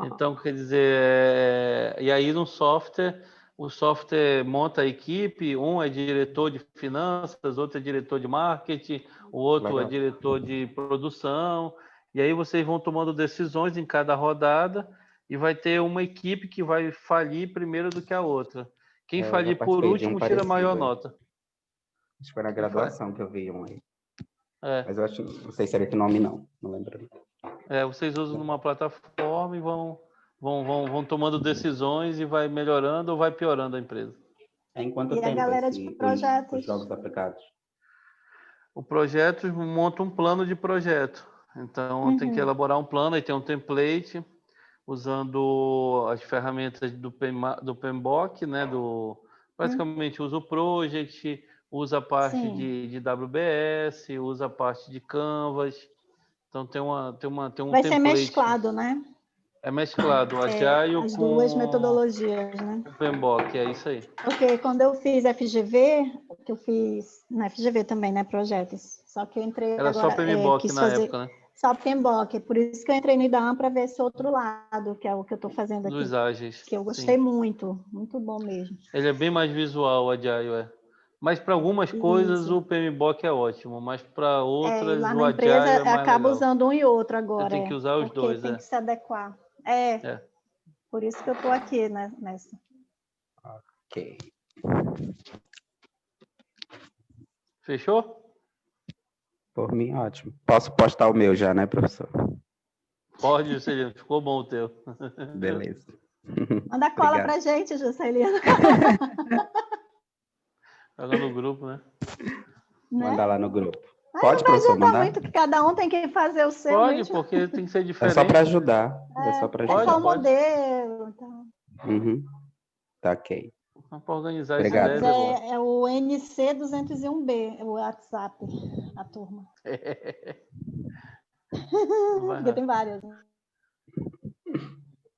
Então, quer dizer, e aí no software, o software monta a equipe, um é diretor de finanças, outro é diretor de marketing, o outro Legal. é diretor de produção, e aí vocês vão tomando decisões em cada rodada e vai ter uma equipe que vai falir primeiro do que a outra. Quem Eu já falir por participei de um último tira a maior parecido, é. nota. Acho que foi na graduação que eu vi um aí. É. Mas eu acho, não sei se era que nome não lembro. Vocês usam numa plataforma e vão tomando decisões e vai melhorando ou vai piorando a empresa. Em quanto E a tempo galera de os projetos? jogos aplicados? O projeto monta um plano de projeto. Então, tem que elaborar um plano, aí tem um template, usando as ferramentas do PMBOK, né? Basicamente, usa o Project, usa a parte de WBS, usa a parte de Canvas. Então, tem um Vai template. ser mesclado, né? É mesclado, o Agile As com duas metodologias, né? o PMBOK, é isso aí. Porque quando eu fiz FGV, que eu fiz na FGV também, né, projetos, só que eu entrei Era agora, só PMBOK quis na fazer época, né? só PMBOK, por isso que eu entrei no IDAM para ver esse outro lado, que é o que eu estou fazendo aqui, Dos ágeis. que eu gostei Sim. muito bom mesmo. Ele é bem mais visual, o Agile, é. Mas para algumas coisas o PMBOK é ótimo, mas para outras lá o na Agile empresa é mais acaba legal. usando um e outro agora. Você tem que usar os porque dois, tem que se adequar. Por isso que eu estou aqui, né, nessa. Ok. Fechou? Por mim, ótimo. Posso postar o meu já, né, professor? Pode, Juscelino. Ficou bom o teu. Beleza. Manda cola pra gente, Juscelino. Joga no grupo, né? Manda lá no grupo. Ai, Pode, não vai professor, adiantar mandar? muito que cada um tem que fazer o seu. Pode, mesmo. porque tem que ser É diferente. só para ajudar. É só para ajudar. É só o modelo. Então. Tá ok. Para organizar Obrigado. as ideias. É o NC 201B, o WhatsApp, a turma. Porque tem várias. Né?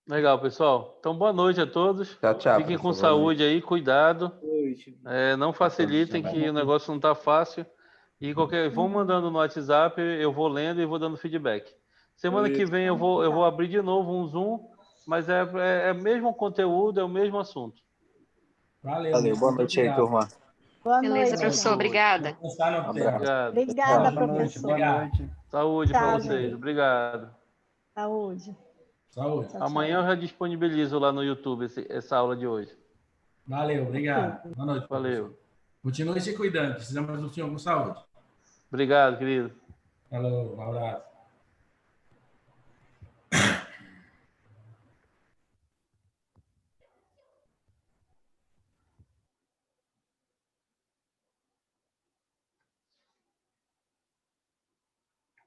Legal, pessoal. Então, boa noite a todos. Tchau. Fiquem com saúde aí, cuidado. Não facilitem que o negócio não está fácil. E vão mandando no WhatsApp, eu vou lendo e vou dando feedback. Semana que vem eu vou abrir de novo um Zoom, mas é o mesmo conteúdo, é o mesmo assunto. Valeu, boa noite aí, turma. Boa Beleza, noite. professor, obrigada. Obrigada, professor. Boa noite. Saúde para Tchau, vocês. gente. Obrigado. Saúde. Saúde. Tchau, Amanhã eu já disponibilizo lá no YouTube essa aula de hoje. Valeu, obrigado. Boa noite. Valeu. Professor. Continue se cuidando. Precisamos do senhor com saúde. Obrigado, querido. Falou, um abraço.